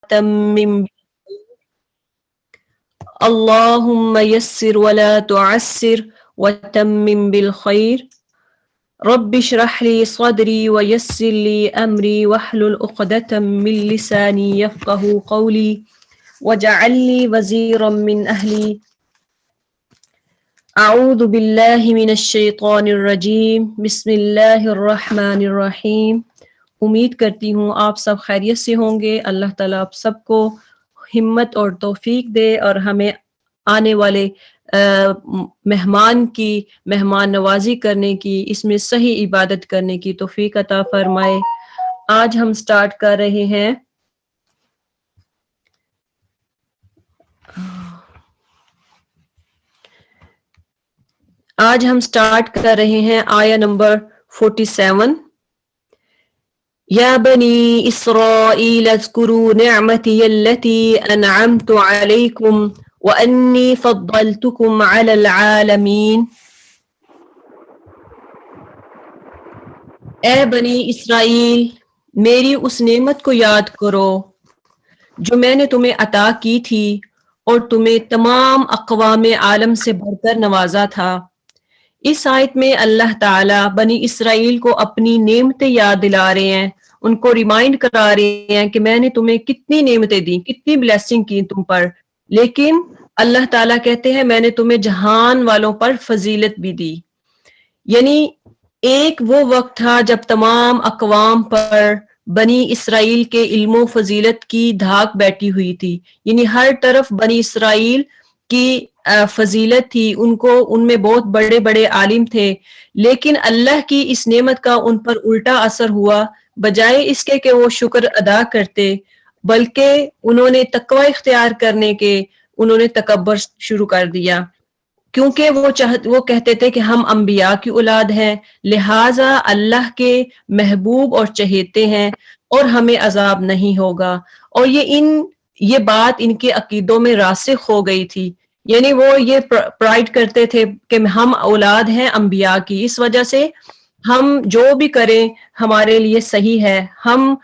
وتمم اللهم يسر ولا تعسر وتمم بالخير رب اشرح لي صدري ويسر لي أمري واحلل عقدة من لساني يفقه قولي واجعل لي وزيرا من أهلي اعوذ باللہ من الشیطان الرجیم بسم اللہ الرحمن الرحیم۔ امید کرتی ہوں آپ سب خیریت سے ہوں گے۔ اللہ تعالیٰ آپ سب کو ہمت اور توفیق دے اور ہمیں آنے والے مہمان کی مہمان نوازی کرنے کی، اس میں صحیح عبادت کرنے کی توفیق عطا فرمائے۔ آج ہم سٹارٹ کر رہے ہیں آیہ نمبر 47۔ یا بنی اسرائیل اذکروا نعمتی التی انعمت علیکم وانی فضلتکم علی العالمین۔ اے بنی اسرائیل، میری اس نعمت کو یاد کرو جو میں نے تمہیں عطا کی تھی اور تمہیں تمام اقوام عالم سے بڑھ کر نوازا تھا۔ اس آیت میں اللہ تعالیٰ بنی اسرائیل کو اپنی نعمتیں یاد دلا رہے ہیں، ان کو ریمائنڈ کرا رہے ہیں کہ میں نے تمہیں کتنی نعمتیں دی، کتنی بلیسنگ کی تم پر، لیکن اللہ تعالیٰ کہتے ہیں میں نے تمہیں جہان والوں پر فضیلت بھی دی۔ یعنی ایک وہ وقت تھا جب تمام اقوام پر بنی اسرائیل کے علم و فضیلت کی دھاک بیٹھی ہوئی تھی، یعنی ہر طرف بنی اسرائیل کی فضیلت تھی، ان میں بہت بڑے بڑے عالم تھے، لیکن اللہ کی اس نعمت کا ان پر الٹا اثر ہوا۔ بجائے اس کے کہ وہ شکر ادا کرتے، بلکہ انہوں نے تقوی اختیار کرنے کے انہوں نے تکبر شروع کر دیا، کیونکہ وہ کہتے تھے کہ ہم انبیاء کی اولاد ہیں، لہٰذا اللہ کے محبوب اور چہیتے ہیں اور ہمیں عذاب نہیں ہوگا۔ اور یہ بات ان کے عقیدوں میں راسخ ہو گئی تھی، یعنی وہ یہ پرائڈ کرتے تھے کہ ہم اولاد ہیں انبیاء کی، اس وجہ سے ہم جو بھی کریں ہمارے لیے صحیح ہے، ہم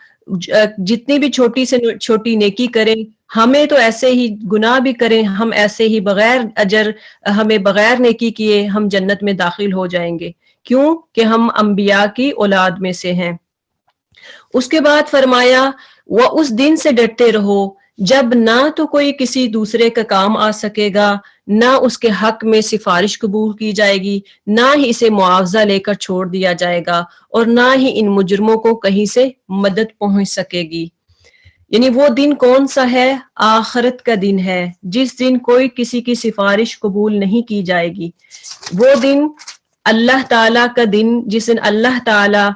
جتنی بھی چھوٹی سے چھوٹی نیکی کریں، ہمیں تو ایسے ہی گناہ بھی کریں، ہم ایسے ہی بغیر اجر، ہمیں بغیر نیکی کیے ہم جنت میں داخل ہو جائیں گے، کیوں کہ ہم انبیاء کی اولاد میں سے ہیں۔ اس کے بعد فرمایا وہ اس دن سے ڈرتے رہو جب نہ تو کوئی کسی دوسرے کا کام آ سکے گا، نہ اس کے حق میں سفارش قبول کی جائے گی، نہ ہی اسے معاوضہ لے کر چھوڑ دیا جائے گا، اور نہ ہی ان مجرموں کو کہیں سے مدد پہنچ سکے گی۔ یعنی وہ دن کون سا ہے؟ آخرت کا دن ہے، جس دن کوئی کسی کی سفارش قبول نہیں کی جائے گی۔ وہ دن اللہ تعالیٰ کا دن، جس دن اللہ تعالیٰ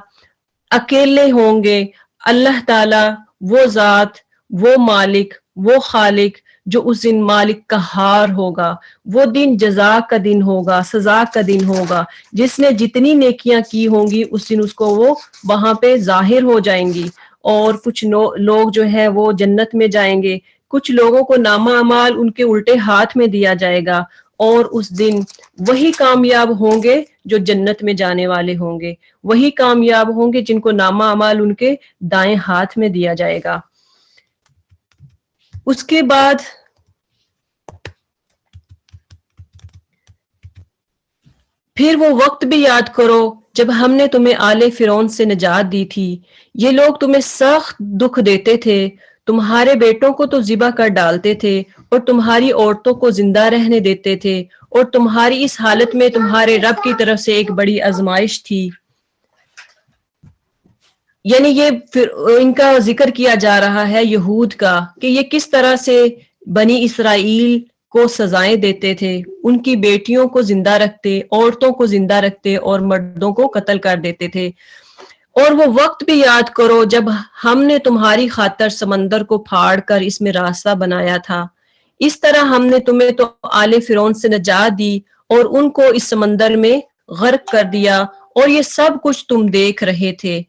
اکیلے ہوں گے۔ اللہ تعالیٰ وہ ذات، وہ مالک، وہ خالق جو اس دن مالک قہار ہوگا۔ وہ دن جزا کا دن ہوگا، سزا کا دن ہوگا۔ جس نے جتنی نیکیاں کی ہوں گی اس دن اس کو وہ وہاں پہ ظاہر ہو جائیں گی، اور کچھ لوگ جو ہے وہ جنت میں جائیں گے، کچھ لوگوں کو نامہ اعمال ان کے الٹے ہاتھ میں دیا جائے گا، اور اس دن وہی کامیاب ہوں گے جو جنت میں جانے والے ہوں گے، وہی کامیاب ہوں گے جن کو نامہ اعمال ان کے دائیں ہاتھ میں دیا جائے گا۔ اس کے بعد پھر وہ وقت بھی یاد کرو جب ہم نے تمہیں آل فرعون سے نجات دی تھی۔ یہ لوگ تمہیں سخت دکھ دیتے تھے، تمہارے بیٹوں کو تو ذبح کر ڈالتے تھے اور تمہاری عورتوں کو زندہ رہنے دیتے تھے، اور تمہاری اس حالت میں تمہارے رب کی طرف سے ایک بڑی آزمائش تھی۔ یعنی یہ ان کا ذکر کیا جا رہا ہے یہود کا، کہ یہ کس طرح سے بنی اسرائیل کو سزائیں دیتے تھے، ان کی بیٹیوں کو زندہ رکھتے، عورتوں کو زندہ رکھتے اور مردوں کو قتل کر دیتے تھے۔ اور وہ وقت بھی یاد کرو جب ہم نے تمہاری خاطر سمندر کو پھاڑ کر اس میں راستہ بنایا تھا، اس طرح ہم نے تمہیں تو آل فرعون سے نجات دی اور ان کو اس سمندر میں غرق کر دیا، اور یہ سب کچھ تم دیکھ رہے تھے۔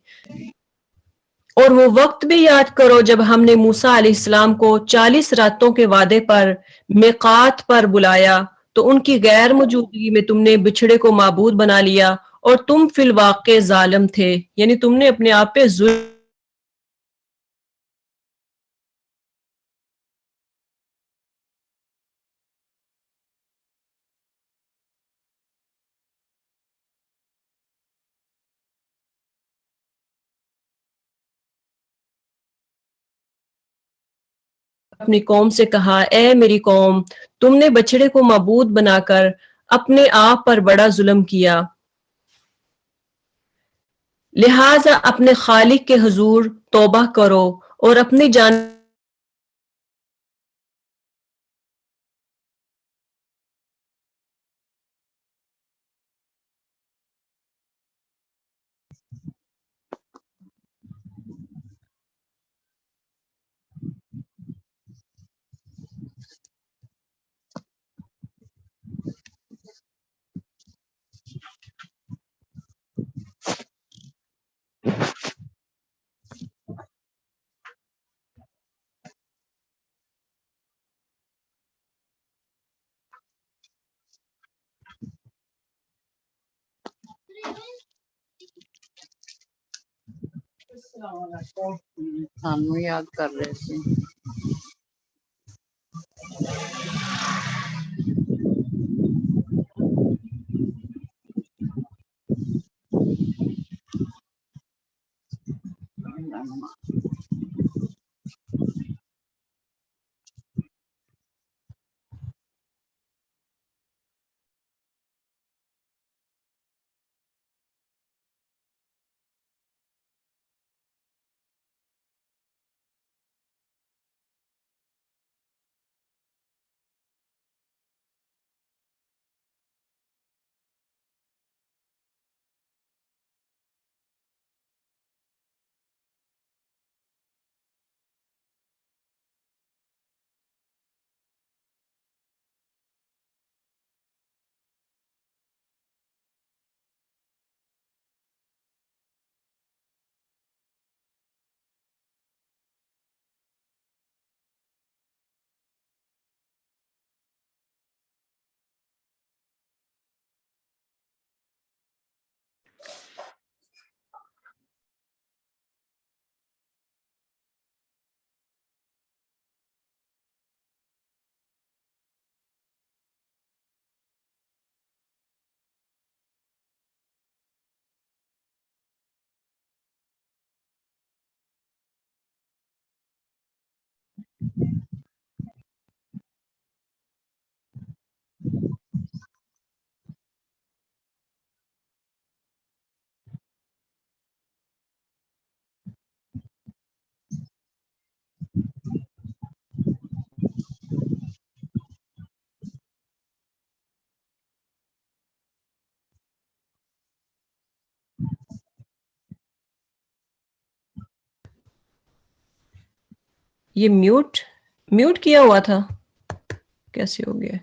اور وہ وقت بھی یاد کرو جب ہم نے موسیٰ علیہ السلام کو 40 راتوں کے وعدے پر میقات پر بلایا تو ان کی غیر موجودگی میں تم نے بچھڑے کو معبود بنا لیا، اور تم فی الواقع ظالم تھے، یعنی تم نے اپنے آپ پہ ظلم اپنی قوم سے کہا اے میری قوم تم نے بچڑے کو معبود بنا کر اپنے آپ پر بڑا ظلم کیا، لہٰذا اپنے خالق کے حضور توبہ کرو اور اپنی جان سانو یاد کر رہے تھے. یہ میوٹ کیا ہوا تھا، کیسے ہو گیا؟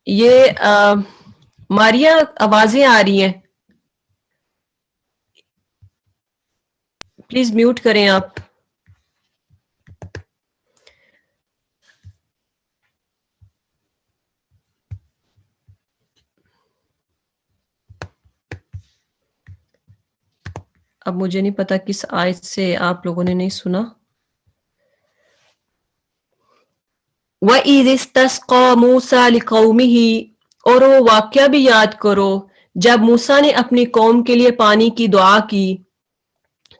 یہ ماریا آوازیں آ رہی ہیں، پلیز میوٹ کریں آپ. اب مجھے نہیں پتا کس آیت سے آپ لوگوں نے نہیں سنا. وَإِذِ اسْتَسْقَىٰ مُوسَىٰ لِقَوْمِهِ، اور وہ واقعہ بھی یاد کرو جب موسیٰ نے اپنی قوم کے لیے پانی کی دعا کی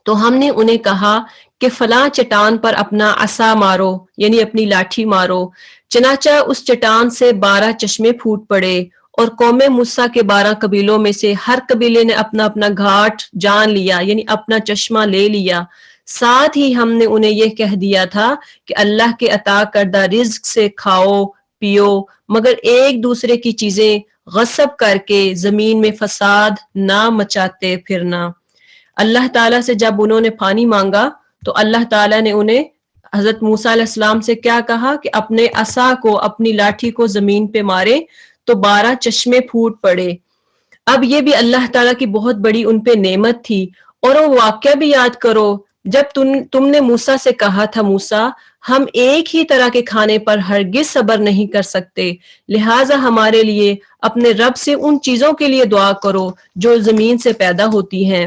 تو ہم نے انہیں کہا کہ فلاں چٹان پر اپنا عصا مارو، یعنی اپنی لاٹھی مارو، چنانچہ اس چٹان سے 12 چشمے پھوٹ پڑے، اور قوم موسیٰ کے 12 قبیلوں میں سے ہر قبیلے نے اپنا اپنا گھاٹ جان لیا، یعنی اپنا چشمہ لے لیا. ساتھ ہی ہم نے انہیں یہ کہہ دیا تھا کہ اللہ کے عطا کردہ رزق سے کھاؤ پیو، مگر ایک دوسرے کی چیزیں غصب کر کے زمین میں فساد نہ مچاتے پھرنا. اللہ تعالیٰ سے جب انہوں نے پانی مانگا تو اللہ تعالیٰ نے انہیں حضرت موسیٰ علیہ السلام سے کیا کہا کہ اپنے عصا کو، اپنی لاٹھی کو زمین پہ مارے تو 12 چشمے پھوٹ پڑے. اب یہ بھی اللہ تعالیٰ کی بہت بڑی ان پہ نعمت تھی. اور وہ واقعہ بھی یاد کرو جب تم نے موسیٰ سے کہا تھا موسیٰ ہم ایک ہی طرح کے کھانے پر ہرگز صبر نہیں کر سکتے، لہٰذا ہمارے لیے اپنے رب سے ان چیزوں کے لیے دعا کرو جو زمین سے پیدا ہوتی ہیں،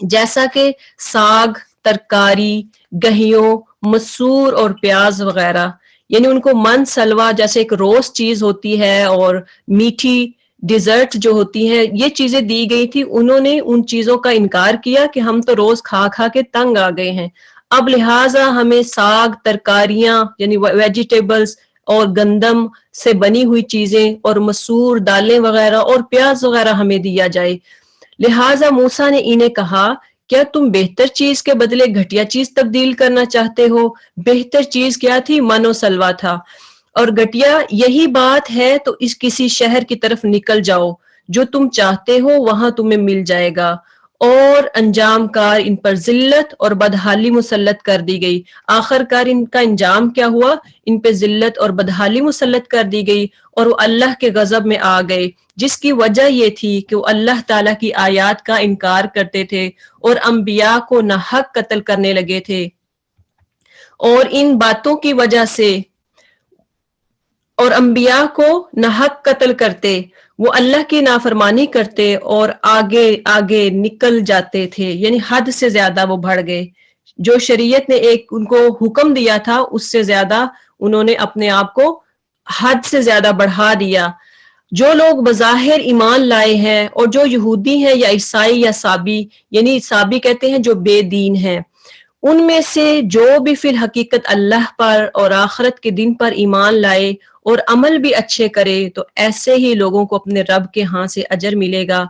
جیسا کہ ساگ، ترکاری، گہیوں، مسور اور پیاز وغیرہ. یعنی ان کو من سلوا جیسے ایک روسٹ چیز ہوتی ہے اور میٹھی ڈیزرٹ جو ہوتی ہیں یہ چیزیں دی گئی تھی، انہوں نے ان چیزوں کا انکار کیا کہ ہم تو روز کھا کھا کے تنگ آ گئے ہیں، اب لہٰذا ہمیں ساگ، ترکاریاں یعنی ویجیٹیبلز اور گندم سے بنی ہوئی چیزیں اور مسور دالیں وغیرہ اور پیاز وغیرہ ہمیں دیا جائے۔ لہٰذا موسیٰ نے انہیں کہا کیا تم بہتر چیز کے بدلے گھٹیا چیز تبدیل کرنا چاہتے ہو؟ بہتر چیز کیا تھی؟ من و سلوہ تھا، اور گھٹیا یہی بات ہے تو اس کسی شہر کی طرف نکل جاؤ، جو تم چاہتے ہو وہاں تمہیں مل جائے گا، اور انجام کار ان پر ذلت اور بدحالی مسلط کر دی گئی۔ آخر کار ان کا انجام کیا ہوا؟ ان پہ ذلت اور بدحالی مسلط کر دی گئی اور وہ اللہ کے غضب میں آ گئے، جس کی وجہ یہ تھی کہ وہ اللہ تعالیٰ کی آیات کا انکار کرتے تھے اور انبیاء کو ناحق قتل کرنے لگے تھے، اور ان باتوں کی وجہ سے اور انبیاء کو ناحق قتل کرتے، وہ اللہ کی نافرمانی کرتے اور آگے آگے نکل جاتے تھے، یعنی حد سے زیادہ وہ بڑھ گئے۔ جو شریعت نے ایک ان کو حکم دیا تھا اس سے زیادہ انہوں نے اپنے آپ کو حد سے زیادہ بڑھا دیا۔ جو لوگ بظاہر ایمان لائے ہیں اور جو یہودی ہیں یا عیسائی یا سابی، یعنی سابی کہتے ہیں جو بے دین ہیں، ان میں سے جو بھی فی الحقیقت اللہ پر اور آخرت کے دن پر ایمان لائے اور عمل بھی اچھے کرے تو ایسے ہی لوگوں کو اپنے رب کے ہاں سے اجر ملے گا،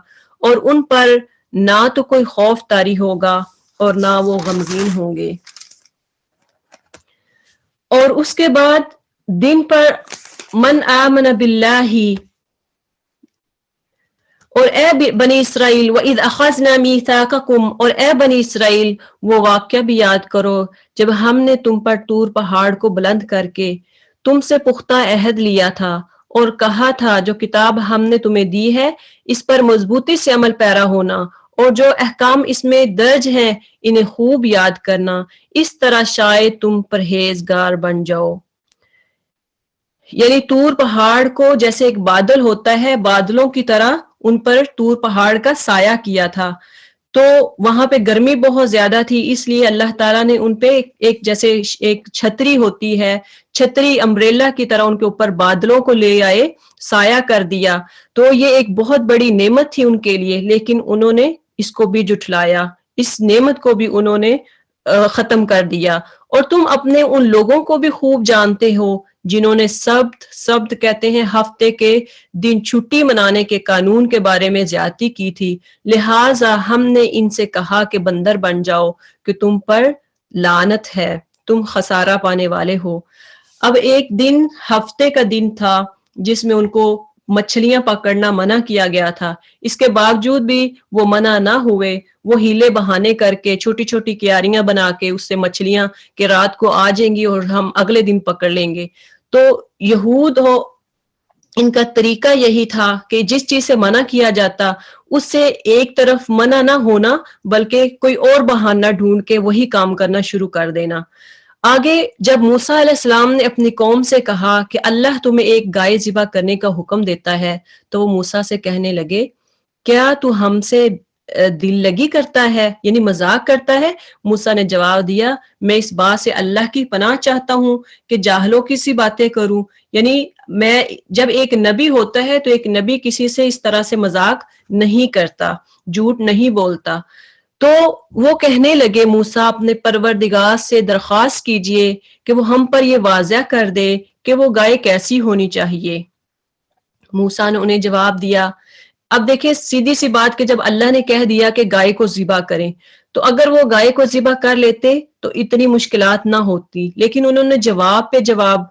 اور ان پر نہ تو کوئی خوف طاری ہوگا اور نہ وہ غمگین ہوں گے۔ اور اس کے بعد دن پر من آمن باللہ، اور اے بنی اسرائیل وَإِذْ أَخَذْنَا مِيثَاقَكُمْ، اور اے بنی اسرائیل وہ واقعہ بھی یاد کرو جب ہم نے تم پر طور پہاڑ کو بلند کر کے تم سے پختہ عہد لیا تھا اور کہا تھا جو کتاب ہم نے تمہیں دی ہے اس پر مضبوطی سے عمل پیرا ہونا، اور جو احکام اس میں درج ہیں انہیں خوب یاد کرنا، اس طرح شاید تم پرہیزگار بن جاؤ۔ یعنی طور پہاڑ کو جیسے ایک بادل ہوتا ہے، بادلوں کی طرح ان پر طور پہاڑ کا سایہ کیا تھا، تو وہاں پہ گرمی بہت زیادہ تھی، اس لیے اللہ تعالیٰ نے ان پہ ایک جیسے ایک چھتری ہوتی ہے، چھتری امبریلا کی طرح ان کے اوپر بادلوں کو لے آئے، سایہ کر دیا۔ تو یہ ایک بہت بڑی نعمت تھی ان کے لیے، لیکن انہوں نے اس کو بھی جھٹلایا، اس نعمت کو بھی انہوں نے ختم کر دیا۔ اور تم اپنے ان لوگوں کو بھی خوب جانتے ہو جنہوں نے سبت کہتے ہیں ہفتے کے دن چھٹی منانے کے قانون کے بارے میں زیادتی کی تھی، لہٰذا ہم نے ان سے کہا کہ بندر بن جاؤ کہ تم پر لعنت ہے، تم خسارہ پانے والے ہو۔ اب ایک دن ہفتے کا دن تھا جس میں ان کو مچھلیاں پکڑنا منع کیا گیا تھا، اس کے باوجود بھی وہ منع نہ ہوئے، وہ ہیلے بہانے کر کے چھوٹی چھوٹی کیاریاں بنا کے اس سے مچھلیاں کہ رات کو آ جائیں گی اور ہم اگلے دن پکڑ لیں گے۔ تو یہود ہو ان کا طریقہ یہی تھا کہ جس چیز سے منع کیا جاتا اس سے ایک طرف منع نہ ہونا بلکہ کوئی اور بہانہ ڈھونڈ کے وہی کام کرنا شروع کر دینا۔ آگے جب موسیٰ علیہ السلام نے اپنی قوم سے کہا کہ اللہ تمہیں ایک گائے ذبح کرنے کا حکم دیتا ہے تو وہ موسیٰ سے کہنے لگے کیا تو ہم سے دل لگی کرتا ہے، یعنی مذاق کرتا ہے؟ موسیٰ نے جواب دیا میں اس بات سے اللہ کی پناہ چاہتا ہوں کہ جاہلوں کی سی باتیں کروں، یعنی میں جب ایک نبی ہوتا ہے تو ایک نبی کسی سے اس طرح سے مذاق نہیں کرتا، جھوٹ نہیں بولتا۔ تو وہ کہنے لگے موسیٰ اپنے پروردگار سے درخواست کیجئے کہ وہ ہم پر یہ واضح کر دے کہ وہ گائے کیسی ہونی چاہیے۔ موسیٰ نے انہیں جواب دیا، اب دیکھیں سیدھی سی بات کہ جب اللہ نے کہہ دیا کہ گائے کو ذبح کریں تو اگر وہ گائے کو ذبح کر لیتے تو اتنی مشکلات نہ ہوتی، لیکن انہوں نے جواب پہ جواب،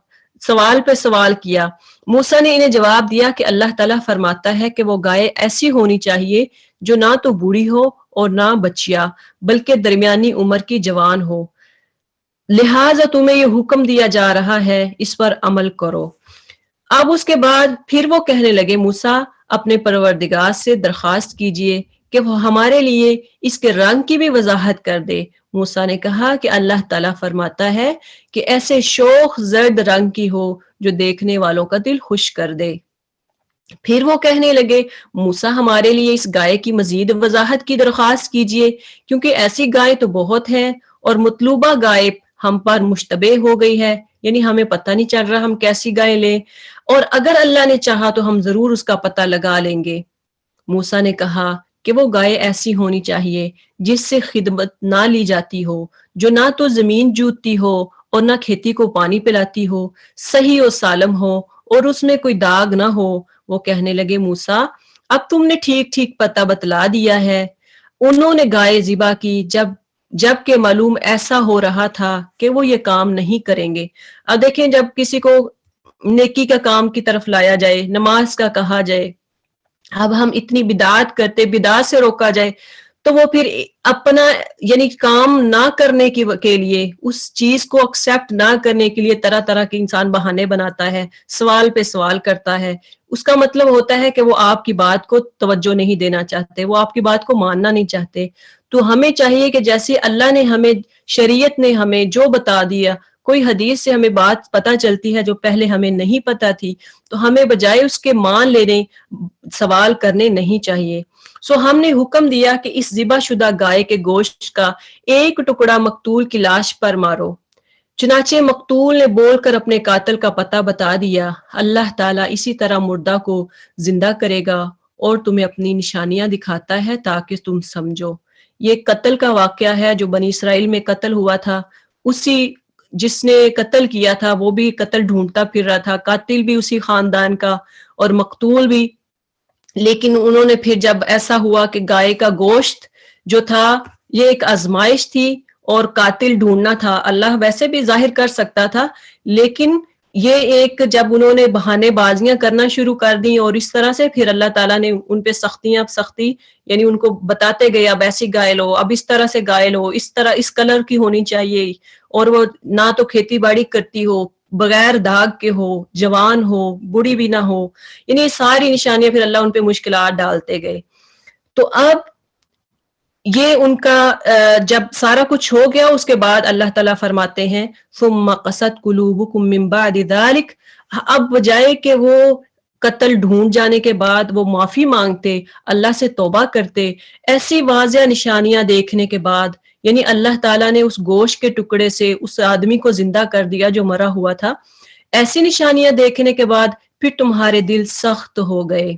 سوال پہ سوال کیا۔ موسیٰ نے انہیں جواب دیا کہ اللہ تعالیٰ فرماتا ہے کہ وہ گائے ایسی ہونی چاہیے جو نہ تو بوڑھی ہو اور نہ بچیا بلکہ درمیانی عمر کی جوان ہو، لہٰذا تمہیں یہ حکم دیا جا رہا ہے اس پر عمل کرو۔ اب اس کے بعد پھر وہ کہنے لگے موسیٰ اپنے پروردگار سے درخواست کیجئے کہ وہ ہمارے لیے اس کے رنگ کی بھی وضاحت کر دے۔ موسیٰ نے کہا کہ اللہ تعالیٰ فرماتا ہے کہ ایسے شوخ زرد رنگ کی ہو جو دیکھنے والوں کا دل خوش کر دے۔ پھر وہ کہنے لگے موسیٰ ہمارے لیے اس گائے کی مزید وضاحت کی درخواست کیجئے کیونکہ ایسی گائے تو بہت ہیں اور مطلوبہ گائے ہم پر مشتبہ ہو گئی ہے، یعنی ہمیں پتہ نہیں چل رہا ہم کیسی گائے لیں، اور اگر اللہ نے چاہا تو ہم ضرور اس کا پتہ لگا لیں گے۔ موسیٰ نے کہا کہ وہ گائے ایسی ہونی چاہیے جس سے خدمت نہ لی جاتی ہو، جو نہ تو زمین جوتتی ہو اور نہ کھیتی کو پانی پلاتی ہو، صحیح و سالم ہو اور اس میں کوئی داغ نہ ہو۔ وہ کہنے لگے موسیٰ اب تم نے ٹھیک ٹھیک پتہ بتلا دیا ہے۔ انہوں نے گائے ذبح کی جب کہ معلوم ایسا ہو رہا تھا کہ وہ یہ کام نہیں کریں گے۔ اب دیکھیں جب کسی کو نیکی کا کام کی طرف لایا جائے، نماز کا کہا جائے، اب ہم اتنی بدعات کرتے، بدعات سے روکا جائے تو وہ پھر اپنا یعنی کام نہ کرنے کے لیے، اس چیز کو ایکسیپٹ نہ کرنے کے لیے طرح طرح کے انسان بہانے بناتا ہے، سوال پہ سوال کرتا ہے۔ اس کا مطلب ہوتا ہے کہ وہ آپ کی بات کو توجہ نہیں دینا چاہتے، وہ آپ کی بات کو ماننا نہیں چاہتے۔ تو ہمیں چاہیے کہ جیسے اللہ نے ہمیں، شریعت نے ہمیں جو بتا دیا، کوئی حدیث سے ہمیں بات پتہ چلتی ہے جو پہلے ہمیں نہیں پتہ تھی، تو ہمیں بجائے اس کے مان لینے سوال کرنے نہیں چاہیے۔ ہم نے حکم دیا کہ اس ذبح شدہ گائے کے گوشت کا ایک ٹکڑا مقتول کی لاش پر مارو۔ چنانچہ مقتول نے بول کر اپنے قاتل کا پتہ بتا دیا۔ اللہ تعالیٰ اسی طرح مردہ کو زندہ کرے گا اور تمہیں اپنی نشانیاں دکھاتا ہے تاکہ تم سمجھو۔ یہ قتل کا واقعہ ہے جو بنی اسرائیل میں قتل ہوا تھا، اسی جس نے قتل کیا تھا وہ بھی قتل ڈھونڈتا پھر رہا تھا، قاتل بھی اسی خاندان کا اور مقتول بھی۔ لیکن انہوں نے پھر جب ایسا ہوا کہ گائے کا گوشت جو تھا یہ ایک آزمائش تھی اور قاتل ڈھونڈنا تھا، اللہ ویسے بھی ظاہر کر سکتا تھا، لیکن یہ ایک جب انہوں نے بہانے بازیاں کرنا شروع کر دی اور اس طرح سے پھر اللہ تعالیٰ نے ان پہ سختی یعنی ان کو بتاتے گئے اب ایسی گائے لو، اب اس طرح سے گائے لو، اس طرح اس کلر کی ہونی چاہیے، اور وہ نہ تو کھیتی باڑی کرتی ہو، بغیر داغ کے ہو، جوان ہو، بوڑھی بھی نہ ہو، یعنی ساری نشانیاں پھر اللہ ان پہ مشکلات ڈالتے گئے۔ تو اب یہ ان کا جب سارا کچھ ہو گیا اس کے بعد اللہ تعالیٰ فرماتے ہیں ثم قست قلوبکم من بعد ذلک، اب بجائے کہ وہ قتل ڈھونڈ جانے کے بعد وہ معافی مانگتے، اللہ سے توبہ کرتے، ایسی واضح نشانیاں دیکھنے کے بعد، یعنی اللہ تعالیٰ نے اس گوشت کے ٹکڑے سے اس آدمی کو زندہ کر دیا جو مرا ہوا تھا، ایسی نشانیاں دیکھنے کے بعد پھر تمہارے دل سخت ہو گئے،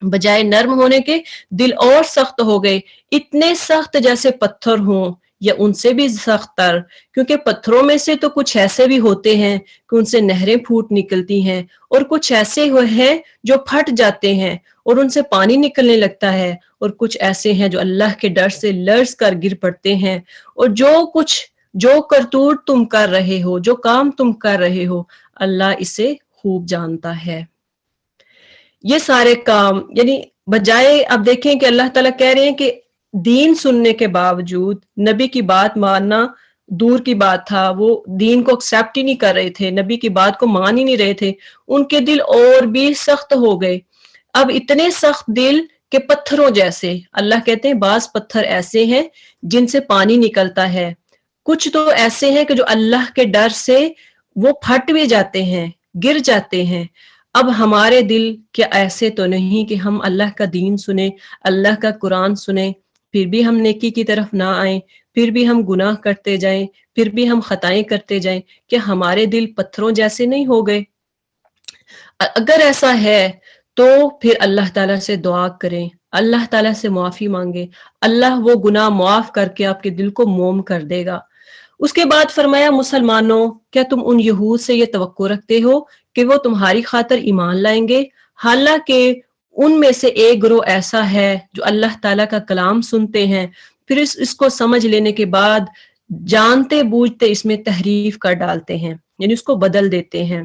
بجائے نرم ہونے کے دل اور سخت ہو گئے، اتنے سخت جیسے پتھر ہوں یا ان سے بھی سخت تر، کیونکہ پتھروں میں سے تو کچھ ایسے بھی ہوتے ہیں کہ ان سے نہریں پھوٹ نکلتی ہیں، اور کچھ ایسے ہیں جو پھٹ جاتے ہیں اور ان سے پانی نکلنے لگتا ہے، اور کچھ ایسے ہیں جو اللہ کے ڈر سے لرز کر گر پڑتے ہیں، اور جو کرتوت تم کر رہے ہو، جو کام تم کر رہے ہو، اللہ اسے خوب جانتا ہے۔ یہ سارے کام یعنی بجائے اب دیکھیں کہ اللہ تعالیٰ کہہ رہے ہیں کہ دین سننے کے باوجود نبی کی بات ماننا دور کی بات تھا، وہ دین کو ایکسیپٹ ہی نہیں کر رہے تھے، نبی کی بات کو مان ہی نہیں رہے تھے، ان کے دل اور بھی سخت ہو گئے، اب اتنے سخت دل کہ پتھروں جیسے۔ اللہ کہتے ہیں بعض پتھر ایسے ہیں جن سے پانی نکلتا ہے، کچھ تو ایسے ہیں کہ جو اللہ کے ڈر سے وہ پھٹ بھی جاتے ہیں، گر جاتے ہیں۔ اب ہمارے دل کیا ایسے تو نہیں کہ ہم اللہ کا دین سنیں، اللہ کا قرآن سنیں، پھر بھی ہم نیکی کی طرف نہ آئیں، پھر بھی ہم گناہ کرتے جائیں، پھر بھی ہم خطائیں کرتے جائیں، کہ ہمارے دل پتھروں جیسے نہیں ہو گئے؟ اگر ایسا ہے تو پھر اللہ تعالیٰ سے دعا کریں، اللہ تعالیٰ سے معافی مانگیں، اللہ وہ گناہ معاف کر کے آپ کے دل کو موم کر دے گا۔ اس کے بعد فرمایا مسلمانوں کیا تم ان یہود سے یہ توقع رکھتے ہو کہ وہ تمہاری خاطر ایمان لائیں گے، حالانکہ ان میں سے ایک گروہ ایسا ہے جو اللہ تعالیٰ کا کلام سنتے ہیں، پھر اس کو سمجھ لینے کے بعد جانتے بوجھتے اس میں تحریف کر ڈالتے ہیں، یعنی اس کو بدل دیتے ہیں۔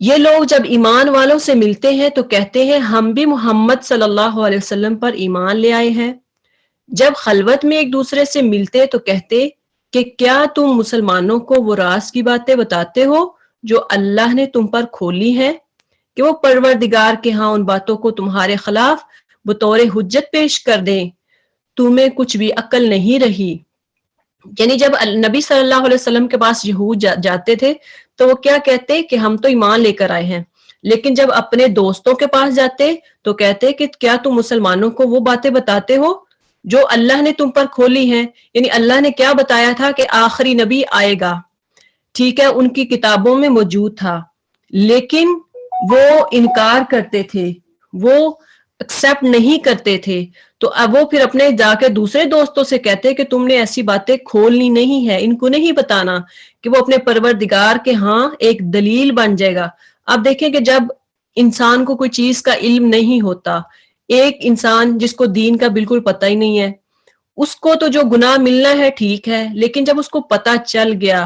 یہ لوگ جب ایمان والوں سے ملتے ہیں تو کہتے ہیں ہم بھی محمد صلی اللہ علیہ وسلم پر ایمان لے آئے ہیں، جب خلوت میں ایک دوسرے سے ملتے تو کہتے کہ کیا تم مسلمانوں کو وہ راز کی باتیں بتاتے ہو جو اللہ نے تم پر کھولی ہیں، کہ وہ پروردگار کے ہاں ان باتوں کو تمہارے خلاف بطور حجت پیش کر دیں، تمہیں کچھ بھی عقل نہیں رہی۔ یعنی جب نبی صلی اللہ علیہ وسلم کے پاس یہود جاتے تھے تو وہ کیا کہتے کہ ہم تو ایمان لے کر آئے ہیں، لیکن جب اپنے دوستوں کے پاس جاتے تو کہتے کہ کیا تم مسلمانوں کو وہ باتیں بتاتے ہو جو اللہ نے تم پر کھولی ہیں، یعنی اللہ نے کیا بتایا تھا کہ آخری نبی آئے گا، ٹھیک ہے، ان کی کتابوں میں موجود تھا، لیکن وہ انکار کرتے تھے، وہ ایکسپٹ نہیں کرتے تھے. تو اب وہ پھر اپنے جا کے دوسرے دوستوں سے کہتے کہ تم نے ایسی باتیں کھولنی نہیں ہے، ان کو نہیں بتانا کہ وہ اپنے پروردگار کے ہاں ایک دلیل بن جائے گا. اب دیکھیں کہ جب انسان کو کوئی چیز کا علم نہیں ہوتا، ایک انسان جس کو دین کا بالکل پتہ ہی نہیں ہے، اس کو تو جو گناہ ملنا ہے ٹھیک ہے، لیکن جب اس کو پتہ چل گیا،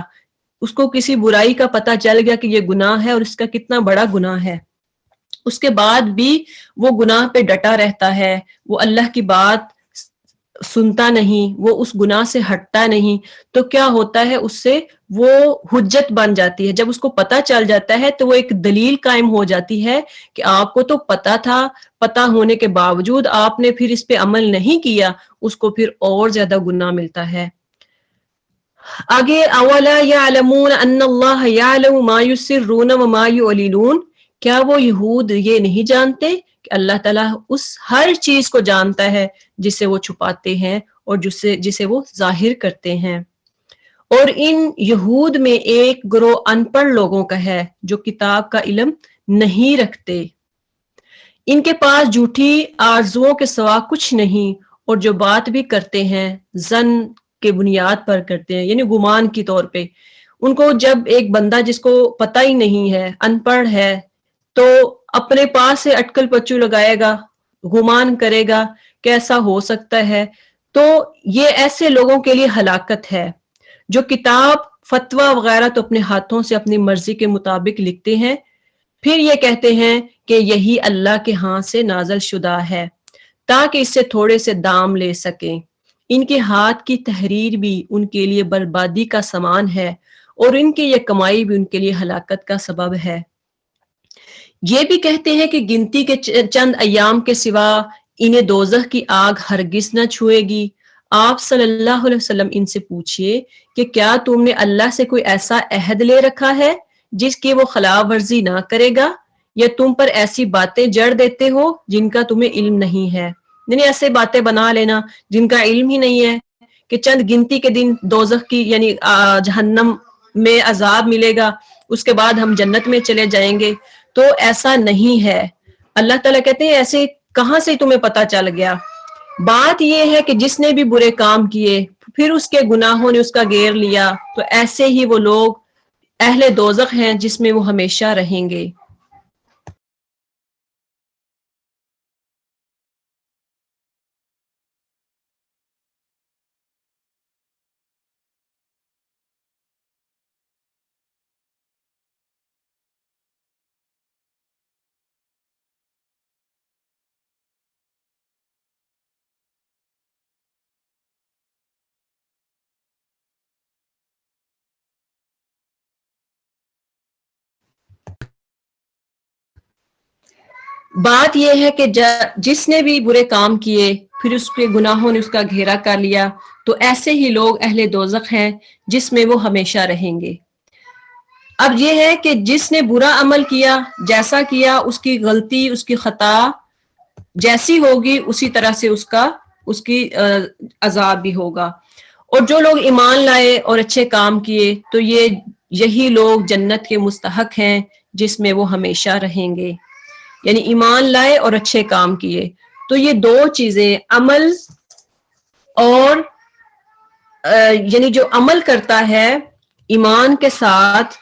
اس کو کسی برائی کا پتہ چل گیا کہ یہ گناہ ہے اور اس کا کتنا بڑا گناہ ہے، اس کے بعد بھی وہ گناہ پہ ڈٹا رہتا ہے، وہ اللہ کی بات سنتا نہیں، وہ اس گناہ سے ہٹتا نہیں، تو کیا ہوتا ہے اس سے وہ حجت بن جاتی ہے. جب اس کو پتہ چل جاتا ہے تو وہ ایک دلیل قائم ہو جاتی ہے کہ آپ کو تو پتہ تھا، پتہ ہونے کے باوجود آپ نے پھر اس پہ عمل نہیں کیا، اس کو پھر اور زیادہ گناہ ملتا ہے. آگے اولا یعلمون ان اللہ یعلم ما یسرون وما یعلنون، کیا وہ یہود یہ نہیں جانتے کہ اللہ تعالیٰ اس ہر چیز کو جانتا ہے جسے وہ چھپاتے ہیں اور جسے وہ ظاہر کرتے ہیں. اور ان یہود میں ایک گروہ ان پڑھ لوگوں کا ہے جو کتاب کا علم نہیں رکھتے، ان کے پاس جھوٹی آرزوؤں کے سوا کچھ نہیں، اور جو بات بھی کرتے ہیں زن کے بنیاد پر کرتے ہیں، یعنی گمان کی طور پہ. ان کو جب ایک بندہ جس کو پتہ ہی نہیں ہے، ان پڑھ ہے، تو اپنے پاس سے اٹکل پچو لگائے گا، گمان کرے گا کیسا ہو سکتا ہے. تو یہ ایسے لوگوں کے لیے ہلاکت ہے جو کتاب فتویٰ وغیرہ تو اپنے ہاتھوں سے اپنی مرضی کے مطابق لکھتے ہیں، پھر یہ کہتے ہیں کہ یہی اللہ کے ہاں سے نازل شدہ ہے تاکہ اس سے تھوڑے سے دام لے سکیں. ان کے ہاتھ کی تحریر بھی ان کے لیے بربادی کا سامان ہے، اور ان کی یہ کمائی بھی ان کے لیے ہلاکت کا سبب ہے. یہ بھی کہتے ہیں کہ گنتی کے چند ایام کے سوا انہیں دوزخ کی آگ ہرگز نہ چھوئے گی. آپ صلی اللہ علیہ وسلم ان سے پوچھئے کہ کیا تم نے اللہ سے کوئی ایسا عہد لے رکھا ہے جس کی وہ خلاف ورزی نہ کرے گا، یا تم پر ایسی باتیں جڑ دیتے ہو جن کا تمہیں علم نہیں ہے. یعنی ایسے باتیں بنا لینا جن کا علم ہی نہیں ہے کہ چند گنتی کے دن دوزخ کی یعنی جہنم میں عذاب ملے گا، اس کے بعد ہم جنت میں چلے جائیں گے. تو ایسا نہیں ہے. اللہ تعالیٰ کہتے ہیں ایسے کہاں سے تمہیں پتا چل گیا. بات یہ ہے کہ جس نے بھی برے کام کیے پھر اس کے گناہوں نے اس کا گھیر لیا، تو ایسے ہی وہ لوگ اہل دوزخ ہیں جس میں وہ ہمیشہ رہیں گے. بات یہ ہے کہ جس نے بھی برے کام کیے پھر اس کے گناہوں نے اس کا گھیرا کر لیا، تو ایسے ہی لوگ اہل دوزخ ہیں جس میں وہ ہمیشہ رہیں گے. اب یہ ہے کہ جس نے برا عمل کیا، جیسا کیا، اس کی غلطی، اس کی خطا جیسی ہوگی اسی طرح سے اس کی عذاب بھی ہوگا. اور جو لوگ ایمان لائے اور اچھے کام کیے تو یہی لوگ جنت کے مستحق ہیں جس میں وہ ہمیشہ رہیں گے. یعنی ایمان لائے اور اچھے کام کیے، تو یہ دو چیزیں عمل اور یعنی جو عمل کرتا ہے ایمان کے ساتھ،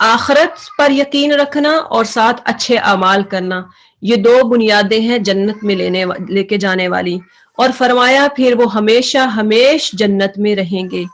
آخرت پر یقین رکھنا اور ساتھ اچھے اعمال کرنا، یہ دو بنیادیں ہیں جنت میں لے کے جانے والی. اور فرمایا پھر وہ ہمیشہ ہمیش جنت میں رہیں گے.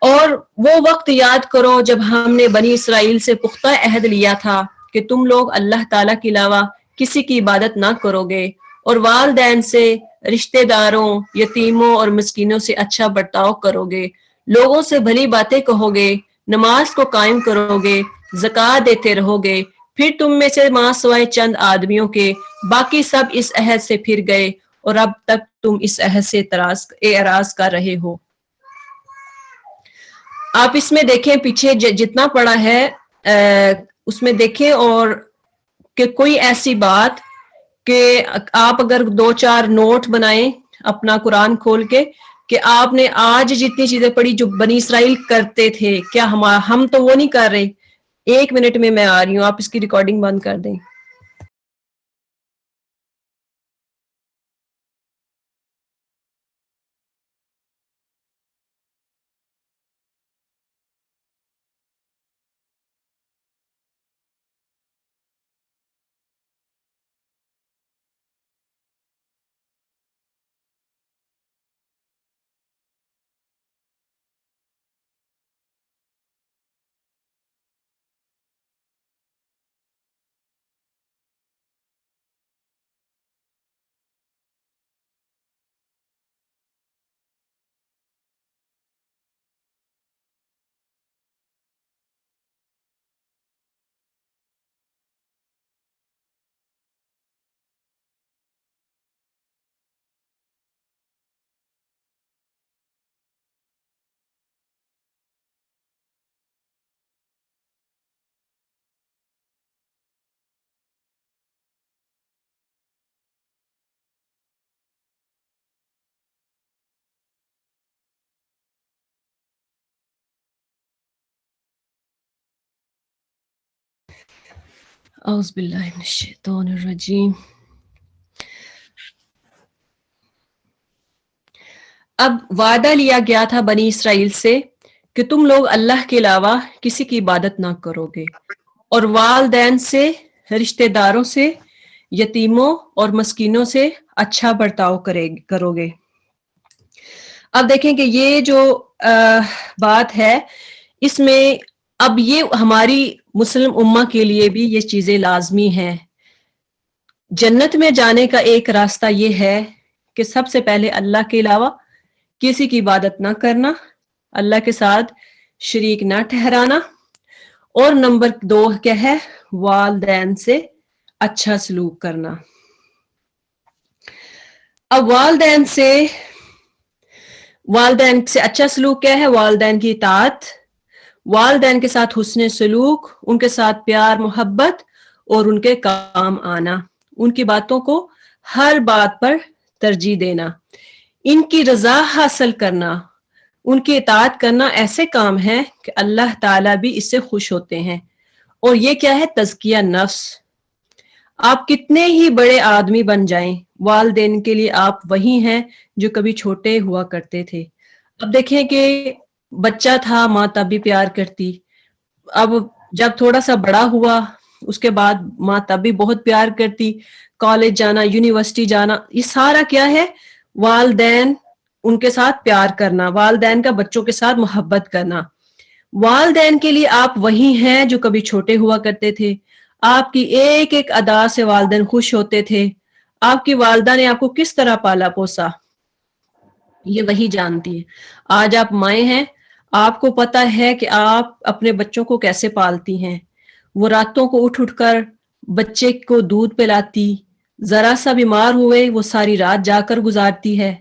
اور وہ وقت یاد کرو جب ہم نے بنی اسرائیل سے پختہ عہد لیا تھا کہ تم لوگ اللہ تعالیٰ کے علاوہ کسی کی عبادت نہ کرو گے، اور والدین سے، رشتہ داروں، یتیموں اور مسکینوں سے اچھا برتاؤ کرو گے، لوگوں سے بھلی باتیں کہو گے، نماز کو قائم کرو گے، زکوٰۃ دیتے رہو گے. پھر تم میں سے ماں سوائے چند آدمیوں کے باقی سب اس عہد سے پھر گئے، اور اب تک تم اس عہد سے اعراض کر رہے ہو. آپ اس میں دیکھیں پیچھے جتنا پڑا ہے اس میں دیکھیں، اور کہ کوئی ایسی بات کہ آپ اگر 2-4 نوٹ بنائیں اپنا قرآن کھول کے کہ آپ نے آج جتنی چیزیں پڑھی جو بنی اسرائیل کرتے تھے، کیا ہم تو وہ نہیں کر رہے؟ 1 منٹ میں آ رہی ہوں، آپ اس کی ریکارڈنگ بند کر دیں. اعوذ باللہ من الشیطان الرجیم. اب وعدہ لیا گیا تھا بنی اسرائیل سے کہ تم لوگ اللہ کے علاوہ کسی کی عبادت نہ کرو گے، اور والدین سے، رشتہ داروں سے، یتیموں اور مسکینوں سے اچھا برتاؤ کرو گے. اب دیکھیں کہ یہ جو بات ہے، اس میں اب یہ ہماری مسلم امہ کے لیے بھی یہ چیزیں لازمی ہیں. جنت میں جانے کا ایک راستہ یہ ہے کہ سب سے پہلے اللہ کے علاوہ کسی کی عبادت نہ کرنا، اللہ کے ساتھ شریک نہ ٹھہرانا، اور نمبر 2 کیا ہے؟ والدین سے اچھا سلوک کرنا. اب والدین سے اچھا سلوک کیا ہے؟ والدین کی اطاعت، والدین کے ساتھ حسن سلوک، ان کے ساتھ پیار محبت اور ان کے کام آنا، ان کی باتوں کو ہر بات پر ترجیح دینا، ان کی رضا حاصل کرنا، ان کی اطاعت کرنا ایسے کام ہیں کہ اللہ تعالیٰ بھی اس سے خوش ہوتے ہیں. اور یہ کیا ہے؟ تزکیہ نفس. آپ کتنے ہی بڑے آدمی بن جائیں، والدین کے لیے آپ وہی ہیں جو کبھی چھوٹے ہوا کرتے تھے. اب دیکھیں کہ بچہ تھا، ماں تب بھی پیار کرتی، اب جب تھوڑا سا بڑا ہوا اس کے بعد ماں تب بھی بہت پیار کرتی. کالج جانا، یونیورسٹی جانا، یہ سارا کیا ہے؟ والدین ان کے ساتھ پیار کرنا، والدین کا بچوں کے ساتھ محبت کرنا. والدین کے لیے آپ وہی ہیں جو کبھی چھوٹے ہوا کرتے تھے. آپ کی ایک ایک ادا سے والدین خوش ہوتے تھے. آپ کی والدہ نے آپ کو کس طرح پالا پوسا، یہ وہی جانتی ہے. آج آپ مائیں ہیں، آپ کو پتا ہے کہ آپ اپنے بچوں کو کیسے پالتی ہیں. وہ راتوں کو اٹھ کر بچے کو دودھ پلاتی، ذرا سا بیمار ہوئے وہ ساری رات جا کر گزارتی ہے،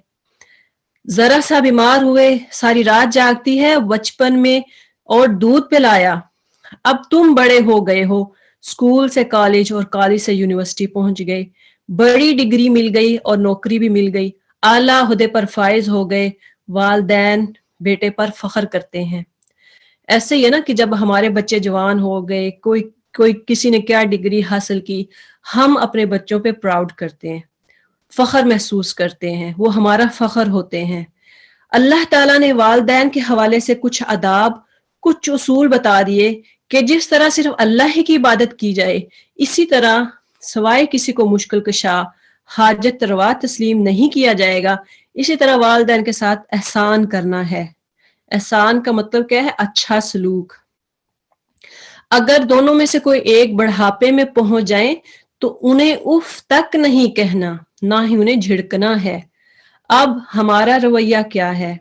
ذرا سا بیمار ہوئے ساری رات جاگتی ہے بچپن میں اور دودھ پلایا. اب تم بڑے ہو گئے ہو، اسکول سے کالج اور کالج سے یونیورسٹی پہنچ گئے، بڑی ڈگری مل گئی اور نوکری بھی مل گئی، اعلیٰ عہدے پر فائز ہو گئے. والدین بیٹے پر فخر کرتے ہیں. ایسے ہی ہے نا کہ جب ہمارے بچے جوان ہو گئے، کوئی کسی نے کیا ڈگری حاصل کی، ہم اپنے بچوں پہ پراؤڈ کرتے ہیں، فخر محسوس کرتے ہیں، وہ ہمارا فخر ہوتے ہیں. اللہ تعالیٰ نے والدین کے حوالے سے کچھ آداب، کچھ اصول بتا دیے کہ جس طرح صرف اللہ ہی کی عبادت کی جائے، اسی طرح سوائے کسی کو مشکل کشا، حاجت روا تسلیم نہیں کیا جائے گا. اسی طرح والدین کے ساتھ احسان کرنا ہے. احسان کا مطلب کیا ہے؟ اچھا سلوک. اگر دونوں میں سے کوئی ایک بڑھاپے میں پہنچ جائیں تو انہیں اف تک نہیں کہنا، نہ ہی انہیں جھڑکنا ہے. اب ہمارا رویہ کیا ہے؟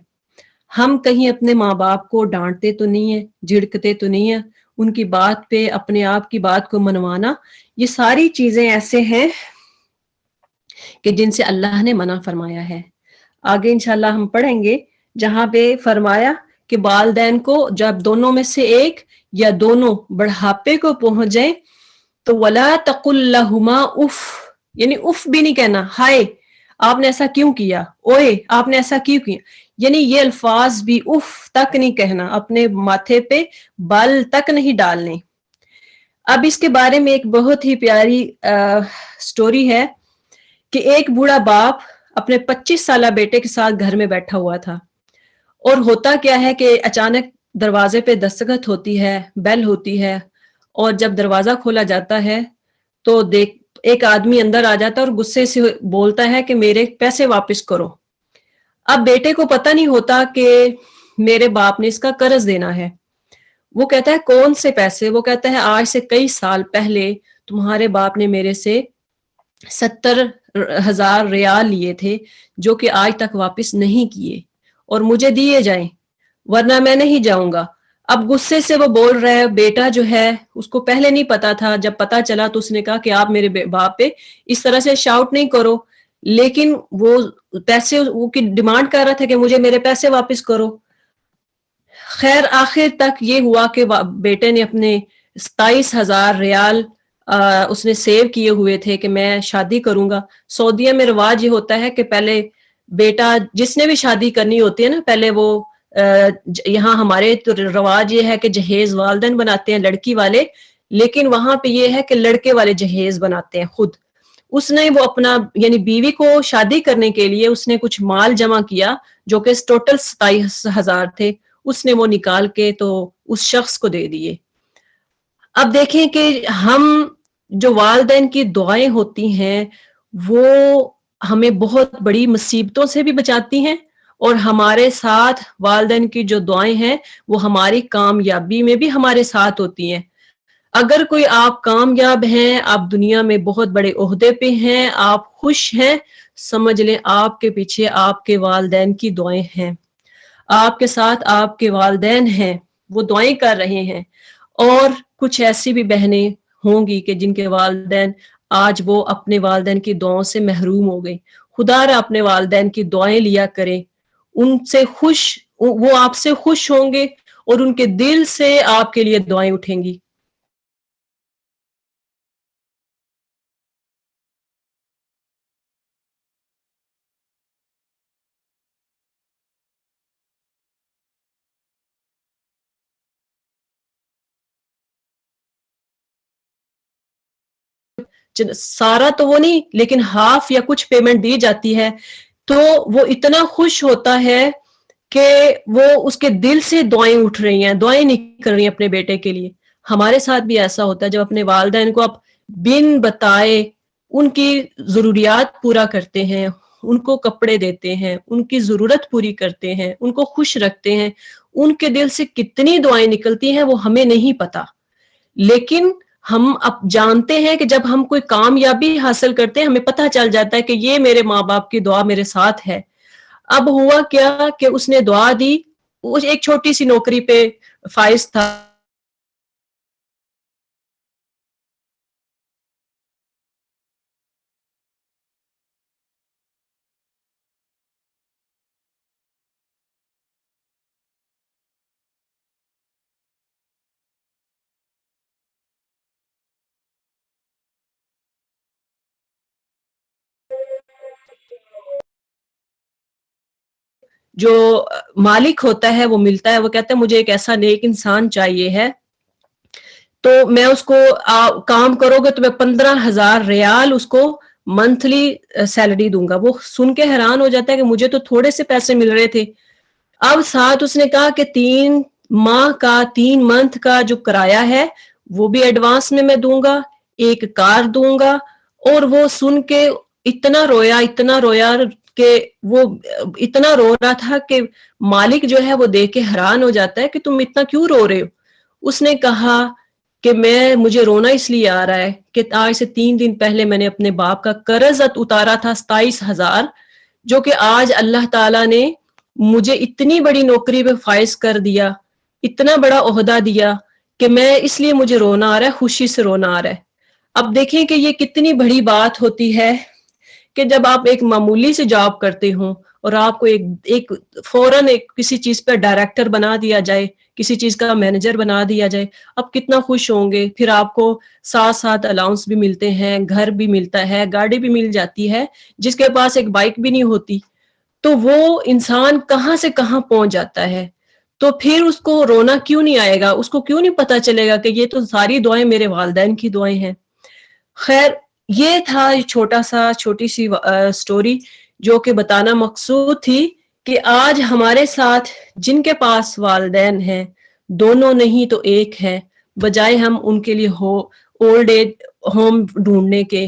ہم کہیں اپنے ماں باپ کو ڈانٹتے تو نہیں ہیں، جھڑکتے تو نہیں ہیں، ان کی بات پہ اپنے آپ کی بات کو منوانا، یہ ساری چیزیں ایسے ہیں کہ جن سے اللہ نے منع فرمایا ہے. آگے انشاءاللہ ہم پڑھیں گے جہاں پہ فرمایا کہ والدین کو جب دونوں میں سے ایک یا دونوں بڑھاپے کو پہنچ جائیں تو وَلَا تَقُلْ لَهُمَا اف، یعنی اف بھی نہیں کہنا، ہائے آپ نے ایسا کیوں کیا, اوئے آپ نے ایسا کیوں کیا, یعنی یہ الفاظ بھی اف تک نہیں کہنا, اپنے ماتھے پہ بال تک نہیں ڈالنے. اب اس کے بارے میں ایک بہت ہی پیاری سٹوری ہے کہ ایک بوڑھا باپ اپنے 25 سالہ بیٹے کے ساتھ گھر میں بیٹھا ہوا تھا, اور ہوتا کیا ہے کہ اچانک دروازے پہ دستخط ہوتی ہے, بیل ہوتی ہے, اور جب دروازہ کھولا جاتا ہے تو ایک آدمی اندر آ جاتا ہے اور غصے سے بولتا ہے کہ میرے پیسے واپس کرو. اب بیٹے کو پتہ نہیں ہوتا کہ میرے باپ نے اس کا قرض دینا ہے. وہ کہتا ہے کون سے پیسے؟ وہ کہتا ہے آج سے کئی سال پہلے تمہارے باپ نے میرے سے 70,000 ریال لیے تھے جو کہ آج تک واپس نہیں کیے, اور مجھے دیے جائیں ورنہ میں نہیں جاؤں گا. اب غصے سے وہ بول رہا ہے, بیٹا جو ہے اس کو پہلے نہیں پتا تھا, جب پتا چلا تو اس نے کہا کہ آپ میرے باپ پہ اس طرح سے شاؤٹ نہیں کرو, لیکن وہ پیسے وہ کی ڈیمانڈ کر رہا تھا کہ مجھے میرے پیسے واپس کرو. خیر آخر تک یہ ہوا کہ بیٹے نے اپنے 27,000 ریال اس نے سیو کیے ہوئے تھے کہ میں شادی کروں گا. سعودیہ میں رواج یہ ہوتا ہے کہ پہلے بیٹا جس نے بھی شادی کرنی ہوتی ہے نا, پہلے وہ یہاں ہمارے تو رواج یہ ہے کہ جہیز والدین بناتے ہیں لڑکی والے, لیکن وہاں پہ یہ ہے کہ لڑکے والے جہیز بناتے ہیں خود. اس نے وہ اپنا یعنی بیوی کو شادی کرنے کے لیے اس نے کچھ مال جمع کیا جو کہ ٹوٹل 27,000 تھے, اس نے وہ نکال کے تو اس شخص کو دے دیے. اب دیکھیں کہ ہم جو والدین کی دعائیں ہوتی ہیں وہ ہمیں بہت بڑی مصیبتوں سے بھی بچاتی ہیں, اور ہمارے ساتھ والدین کی جو دعائیں ہیں وہ ہماری کامیابی میں بھی ہمارے ساتھ ہوتی ہیں. اگر کوئی آپ کامیاب ہیں, آپ دنیا میں بہت بڑے عہدے پہ ہیں, آپ خوش ہیں, سمجھ لیں آپ کے پیچھے آپ کے والدین کی دعائیں ہیں, آپ کے ساتھ آپ کے والدین ہیں, وہ دعائیں کر رہے ہیں. اور کچھ ایسی بھی بہنیں ہوں گی کہ جن کے والدین آج وہ اپنے والدین کی دعاؤں سے محروم ہو گئے. خدا را اپنے والدین کی دعائیں لیا کریں, ان سے وہ آپ سے خوش ہوں گے اور ان کے دل سے آپ کے لیے دعائیں اٹھیں گی. سارا تو وہ نہیں, لیکن ہاف یا کچھ پیمنٹ دی جاتی ہے, تو وہ اتنا خوش ہوتا ہے کہ وہ اس کے دل سے دعائیں اٹھ رہی ہیں, دعائیں نہیں کر رہی ہیں اپنے بیٹے کے لیے. ہمارے ساتھ بھی ایسا ہوتا ہے جب اپنے والدین کو آپ بن بتائے ان کی ضروریات پورا کرتے ہیں, ان کو کپڑے دیتے ہیں, ان کی ضرورت پوری کرتے ہیں, ان کو خوش رکھتے ہیں, ان کے دل سے کتنی دعائیں نکلتی ہیں وہ ہمیں نہیں پتا. لیکن ہم اب جانتے ہیں کہ جب ہم کوئی کامیابی حاصل کرتے ہیں ہمیں پتہ چل جاتا ہے کہ یہ میرے ماں باپ کی دعا میرے ساتھ ہے. اب ہوا کیا کہ اس نے دعا دی, ایک چھوٹی سی نوکری پہ فائز تھا, جو مالک ہوتا ہے وہ ملتا ہے, وہ کہتا ہے مجھے ایک ایسا نیک انسان چاہیے ہے, تو میں اس کو کام کرو گے تو میں 15,000 ریال اس کو منتھلی سیلری دوں گا. وہ سن کے حیران ہو جاتا ہے کہ مجھے تو تھوڑے سے پیسے مل رہے تھے. اب ساتھ اس نے کہا کہ 3 منتھ کا جو کرایہ ہے وہ بھی ایڈوانس میں دوں گا, ایک کار دوں گا. اور وہ سن کے اتنا رویا کہ وہ اتنا رو رہا تھا کہ مالک جو ہے وہ دیکھ کے حیران ہو جاتا ہے کہ تم اتنا کیوں رو رہے ہو. اس نے کہا کہ مجھے رونا اس لیے آ رہا ہے کہ آج سے 3 دن پہلے میں نے اپنے باپ کا قرض اتارا تھا 27,000, جو کہ آج اللہ تعالیٰ نے مجھے اتنی بڑی نوکری پہ فائز کر دیا, اتنا بڑا عہدہ دیا کہ میں اس لیے مجھے رونا آ رہا ہے, خوشی سے رونا آ رہا ہے. اب دیکھیں کہ یہ کتنی بڑی بات ہوتی ہے کہ جب آپ ایک معمولی سے جاب کرتے ہوں اور آپ کو ایک فوراً کسی چیز پہ ڈائریکٹر بنا دیا جائے, کسی چیز کا مینیجر بنا دیا جائے, آپ کتنا خوش ہوں گے. پھر آپ کو ساتھ ساتھ الاؤنس بھی ملتے ہیں, گھر بھی ملتا ہے, گاڑی بھی مل جاتی ہے. جس کے پاس ایک بائک بھی نہیں ہوتی تو وہ انسان کہاں سے کہاں پہنچ جاتا ہے. تو پھر اس کو رونا کیوں نہیں آئے گا, اس کو کیوں نہیں پتا چلے گا کہ یہ تو ساری دعائیں میرے والدین کی دعائیں ہیں. خیر, یہ تھا چھوٹی سی سٹوری جو کہ بتانا مقصود تھی کہ آج ہمارے ساتھ جن کے پاس والدین ہیں, دونوں نہیں تو ایک ہے, بجائے ہم ان کے لیے اولڈ ایج ہوم ڈھونڈنے کے,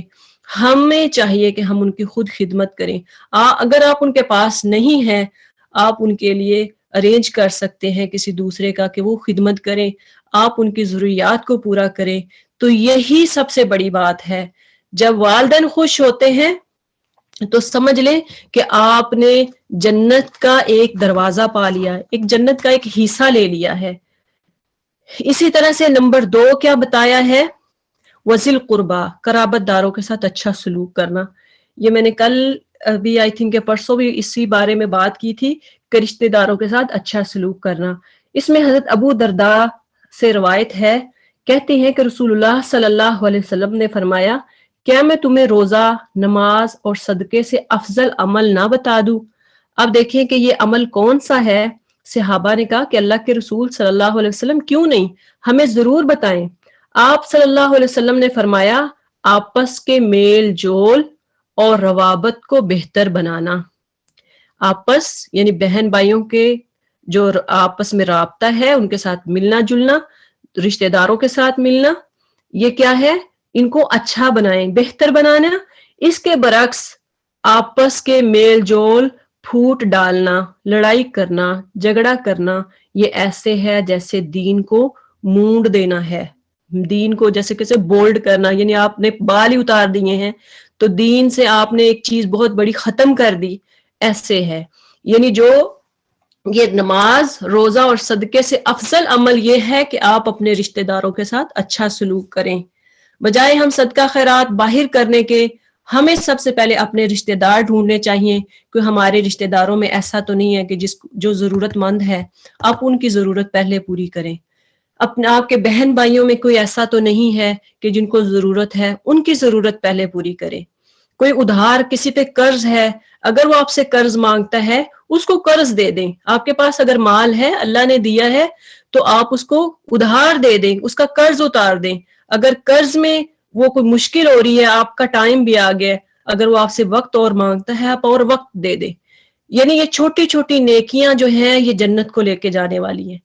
ہمیں چاہیے کہ ہم ان کی خود خدمت کریں. اگر آپ ان کے پاس نہیں ہیں, آپ ان کے لیے ارینج کر سکتے ہیں کسی دوسرے کا کہ وہ خدمت کریں, آپ ان کی ضروریات کو پورا کریں. تو یہی سب سے بڑی بات ہے. جب والدین خوش ہوتے ہیں تو سمجھ لیں کہ آپ نے جنت کا ایک دروازہ پا لیا, ایک جنت کا ایک حصہ لے لیا ہے. اسی طرح سے نمبر 2 کیا بتایا ہے؟ وذل قربا, قرابت داروں کے ساتھ اچھا سلوک کرنا. یہ میں نے کل بھی آئی تھنک پرسوں بھی اسی بارے میں بات کی تھی کہ رشتہ داروں کے ساتھ اچھا سلوک کرنا. اس میں حضرت ابو درداء سے روایت ہے, کہتے ہیں کہ رسول اللہ صلی اللہ علیہ وسلم نے فرمایا, کیا میں تمہیں روزہ, نماز اور صدقے سے افضل عمل نہ بتا دوں؟ اب دیکھیں کہ یہ عمل کون سا ہے. صحابہ نے کہا کہ اللہ کے رسول صلی اللہ علیہ وسلم کیوں نہیں, ہمیں ضرور بتائیں. آپ صلی اللہ علیہ وسلم نے فرمایا, آپس کے میل جول اور روابط کو بہتر بنانا. آپس یعنی بہن بھائیوں کے جو آپس میں رابطہ ہے, ان کے ساتھ ملنا جلنا, رشتہ داروں کے ساتھ ملنا, یہ کیا ہے؟ ان کو اچھا بنائیں, بہتر بنانا. اس کے برعکس آپس کے میل جول پھوٹ ڈالنا, لڑائی کرنا, جھگڑا کرنا, یہ ایسے ہے جیسے دین کو مونڈ دینا ہے. دین کو جیسے کیسے بولڈ کرنا, یعنی آپ نے بال ہی اتار دیے ہیں تو دین سے آپ نے ایک چیز بہت بڑی ختم کر دی, ایسے ہے. یعنی جو یہ نماز, روزہ اور صدقے سے افضل عمل یہ ہے کہ آپ اپنے رشتہ داروں کے ساتھ اچھا سلوک کریں. بجائے ہم صدقہ خیرات باہر کرنے کے, ہمیں سب سے پہلے اپنے رشتہ دار ڈھونڈنے چاہیے کہ ہمارے رشتہ داروں میں ایسا تو نہیں ہے کہ جو ضرورت مند ہے, آپ ان کی ضرورت پہلے پوری کریں. آپ کے بہن بھائیوں میں کوئی ایسا تو نہیں ہے کہ جن کو ضرورت ہے, ان کی ضرورت پہلے پوری کریں. کوئی ادھار کسی پہ قرض ہے, اگر وہ آپ سے قرض مانگتا ہے اس کو قرض دے دیں. آپ کے پاس اگر مال ہے, اللہ نے دیا ہے, تو آپ اس کو ادھار دے دیں, اس کا قرض اتار دیں. اگر قرض میں وہ کوئی مشکل ہو رہی ہے, آپ کا ٹائم بھی آ گیا, اگر وہ آپ سے وقت اور مانگتا ہے, آپ اور وقت دے دیں. یعنی یہ چھوٹی چھوٹی نیکیاں جو ہیں یہ جنت کو لے کے جانے والی ہیں.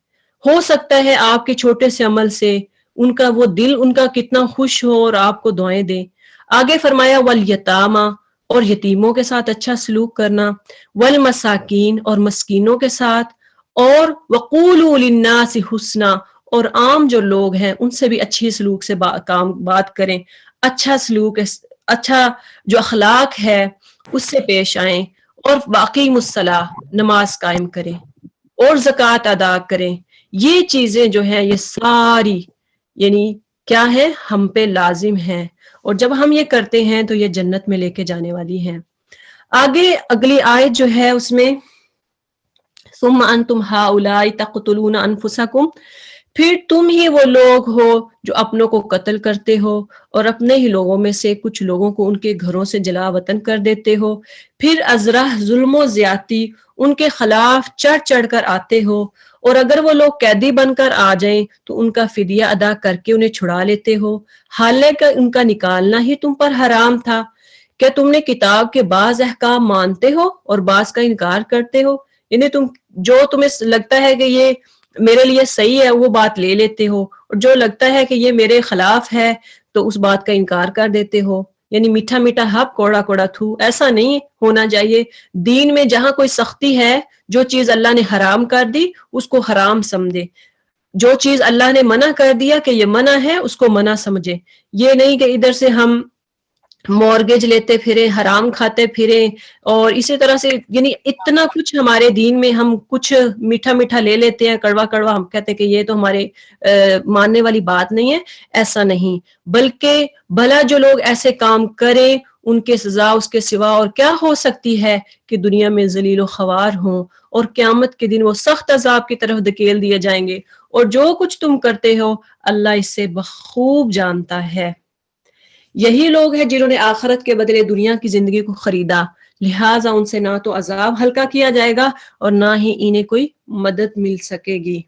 ہو سکتا ہے آپ کے چھوٹے سے عمل سے ان کا وہ دل ان کا کتنا خوش ہو اور آپ کو دعائیں دیں. آگے فرمایا والیتاما, اور یتیموں کے ساتھ اچھا سلوک کرنا, والمساکین, اور مسکینوں کے ساتھ, اور وقولوا للناس حسنا, اور عام جو لوگ ہیں ان سے بھی اچھی سلوک سے بات کریں. اچھا سلوک, اچھا جو اخلاق ہے اس سے پیش آئیں. اور واقعی الصلاۃ, نماز قائم کریں, اور زکوٰۃ ادا کریں. یہ چیزیں جو ہیں یہ ساری یعنی کیا ہے, ہم پہ لازم ہیں, اور جب ہم یہ کرتے ہیں تو یہ جنت میں لے کے جانے والی ہیں. آگے اگلی آیت جو ہے اس میں ثم انتم ہؤلاء تقتلون انفسکم, پھر تم ہی وہ لوگ ہو جو اپنوں کو قتل کرتے ہو, اور اپنے ہی لوگوں میں سے کچھ لوگوں کو ان کے گھروں سے جلا وطن کر دیتے ہو. پھر ازرہ ظلم و زیادتی ان کے خلاف چڑھ چڑھ کر آتے ہو, اور اگر وہ لوگ قیدی بن کر آ جائیں تو ان کا فدیہ ادا کر کے انہیں چھڑا لیتے ہو, حالانکہ ان کا نکالنا ہی تم پر حرام تھا. کیا تم نے کتاب کے بعض احکام مانتے ہو اور بعض کا انکار کرتے ہو؟ یعنی جو تمہیں لگتا ہے کہ یہ میرے لیے صحیح ہے وہ بات لے لیتے ہو, اور جو لگتا ہے کہ یہ میرے خلاف ہے تو اس بات کا انکار کر دیتے ہو. یعنی میٹھا میٹھا ہپ کوڑا کوڑا تھو, ایسا نہیں ہونا چاہیے. دین میں جہاں کوئی سختی ہے, جو چیز اللہ نے حرام کر دی اس کو حرام سمجھے, جو چیز اللہ نے منع کر دیا کہ یہ منع ہے اس کو منع سمجھے. یہ نہیں کہ ادھر سے ہم مورگیج لیتے پھریں, حرام کھاتے پھریں, اور اسی طرح سے یعنی اتنا کچھ ہمارے دین میں ہم کچھ میٹھا میٹھا لے لیتے ہیں, کڑوا کڑوا, ہم کہتے ہیں کہ یہ تو ہمارے ماننے والی بات نہیں ہے. ایسا نہیں, بلکہ بھلا جو لوگ ایسے کام کریں ان کے سزا اس کے سوا اور کیا ہو سکتی ہے کہ دنیا میں ذلیل و خوار ہوں اور قیامت کے دن وہ سخت عذاب کی طرف دھکیل دیے جائیں گے، اور جو کچھ تم کرتے ہو اللہ اس سے بخوب جانتا ہے۔ یہی لوگ ہیں جنہوں نے آخرت کے بدلے دنیا کی زندگی کو خریدا، لہٰذا ان سے نہ تو عذاب ہلکا کیا جائے گا اور نہ ہی انہیں کوئی مدد مل سکے گی۔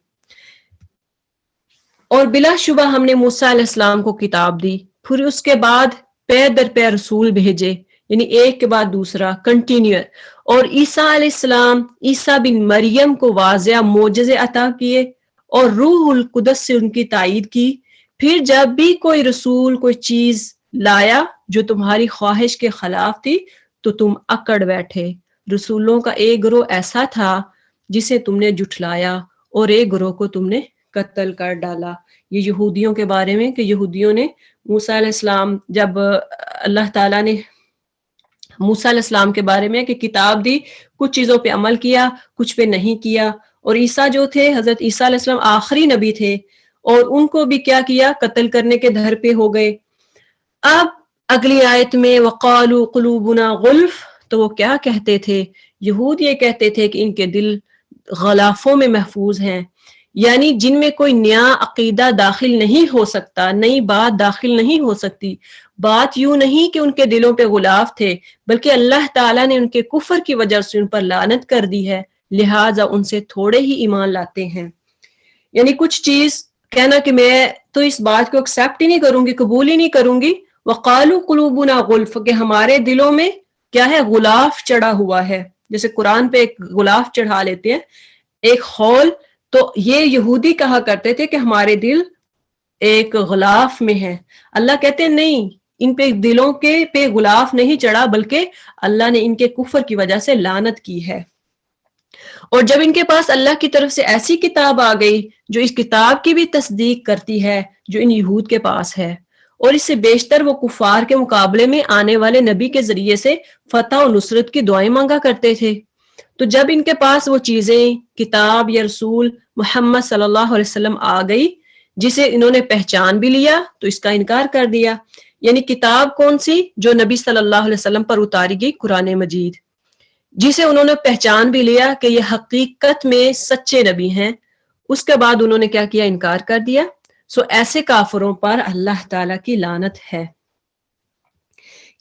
اور بلا شبہ ہم نے موسیٰ علیہ السلام کو کتاب دی، پھر اس کے بعد پے در پے رسول بھیجے، یعنی ایک کے بعد دوسرا کنٹینیو، اور عیسیٰ علیہ السلام، عیسیٰ بن مریم کو واضح معجزے عطا کیے اور روح القدس سے ان کی تائید کی۔ پھر جب بھی کوئی رسول کوئی چیز لایا جو تمہاری خواہش کے خلاف تھی تو تم اکڑ بیٹھے۔ رسولوں کا ایک گروہ ایسا تھا جسے تم نے جھٹلایا اور ایک گروہ کو تم نے قتل کر ڈالا۔ یہ یہودیوں کے بارے میں کہ یہودیوں نے موسیٰ علیہ السلام، جب اللہ تعالیٰ نے موسیٰ علیہ السلام کے بارے میں کہ کتاب دی، کچھ چیزوں پہ عمل کیا، کچھ پہ نہیں کیا، اور عیسیٰ جو تھے، حضرت عیسیٰ علیہ السلام آخری نبی تھے، اور ان کو بھی کیا کیا، قتل کرنے کے دھر پہ ہو گئے۔ اب اگلی آیت میں وَقَالُوا قُلُوبُنَا غُلْفٌ، تو وہ کیا کہتے تھے؟ یہود یہ کہتے تھے کہ ان کے دل غلافوں میں محفوظ ہیں، یعنی جن میں کوئی نیا عقیدہ داخل نہیں ہو سکتا، نئی بات داخل نہیں ہو سکتی۔ بات یوں نہیں کہ ان کے دلوں پہ غلاف تھے، بلکہ اللہ تعالیٰ نے ان کے کفر کی وجہ سے ان پر لعنت کر دی ہے، لہٰذا ان سے تھوڑے ہی ایمان لاتے ہیں۔ یعنی کچھ چیز کہنا کہ میں تو اس بات کو ایکسیپٹ ہی نہیں کروں گی، قبول ہی نہیں کروں گی، وَقَالُوا قُلُوبُنَا غُلْفٌ، کہ ہمارے دلوں میں کیا ہے، غلاف چڑھا ہوا ہے۔ جیسے قرآن پہ ایک غلاف چڑھا لیتے ہیں، ایک خول، تو یہ یہودی کہا کرتے تھے کہ ہمارے دل ایک غلاف میں ہے۔ اللہ کہتے ہیں نہیں، ان پہ دلوں کے پہ غلاف نہیں چڑھا، بلکہ اللہ نے ان کے کفر کی وجہ سے لعنت کی ہے۔ اور جب ان کے پاس اللہ کی طرف سے ایسی کتاب آ گئی جو اس کتاب کی بھی تصدیق کرتی ہے جو ان یہود کے پاس ہے، اور اس سے بیشتر وہ کفار کے مقابلے میں آنے والے نبی کے ذریعے سے فتح و نصرت کی دعائیں مانگا کرتے تھے، تو جب ان کے پاس وہ چیزیں، کتاب یا رسول محمد صلی اللہ علیہ وسلم آ گئی جسے انہوں نے پہچان بھی لیا تو اس کا انکار کر دیا۔ یعنی کتاب کون سی؟ جو نبی صلی اللہ علیہ وسلم پر اتاری گئی، قرآن مجید، جسے انہوں نے پہچان بھی لیا کہ یہ حقیقت میں سچے نبی ہیں، اس کے بعد انہوں نے کیا کیا؟ انکار کر دیا۔ سو ایسے کافروں پر اللہ تعالیٰ کی لعنت ہے۔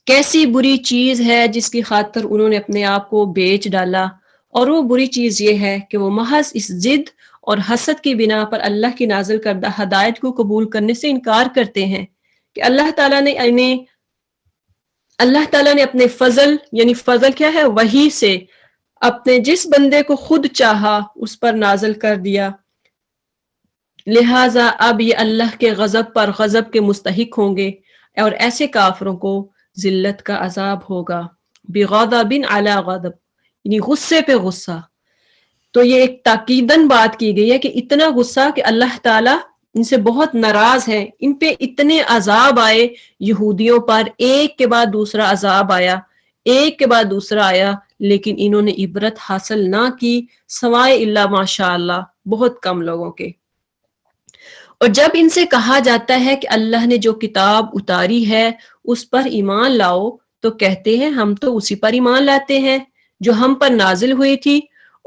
کیسی بری چیز ہے جس کی خاطر انہوں نے اپنے آپ کو بیچ ڈالا، اور وہ بری چیز یہ ہے کہ وہ محض اس ضد اور حسد کی بنا پر اللہ کی نازل کردہ ہدایت کو قبول کرنے سے انکار کرتے ہیں کہ اللہ تعالیٰ نے اپنے فضل، یعنی فضل کیا ہے؟ وحی سے اپنے جس بندے کو خود چاہا اس پر نازل کر دیا، لہٰذا اب یہ اللہ کے غضب پر غضب کے مستحق ہوں گے، اور ایسے کافروں کو ذلت کا عذاب ہوگا، بغضب علی غضب، یعنی غصے پہ غصہ۔ تو یہ ایک تاکیدن بات کی گئی ہے کہ اتنا غصہ کہ اللہ تعالیٰ ان سے بہت ناراض ہیں، ان پہ اتنے عذاب آئے یہودیوں پر، ایک کے بعد دوسرا عذاب آیا، ایک کے بعد دوسرا آیا، لیکن انہوں نے عبرت حاصل نہ کی، سوائے اللہ ماشاء اللہ بہت کم لوگوں کے۔ اور جب ان سے کہا جاتا ہے کہ اللہ نے جو کتاب اتاری ہے اس پر ایمان لاؤ، تو کہتے ہیں ہم تو اسی پر ایمان لاتے ہیں جو ہم پر نازل ہوئی تھی،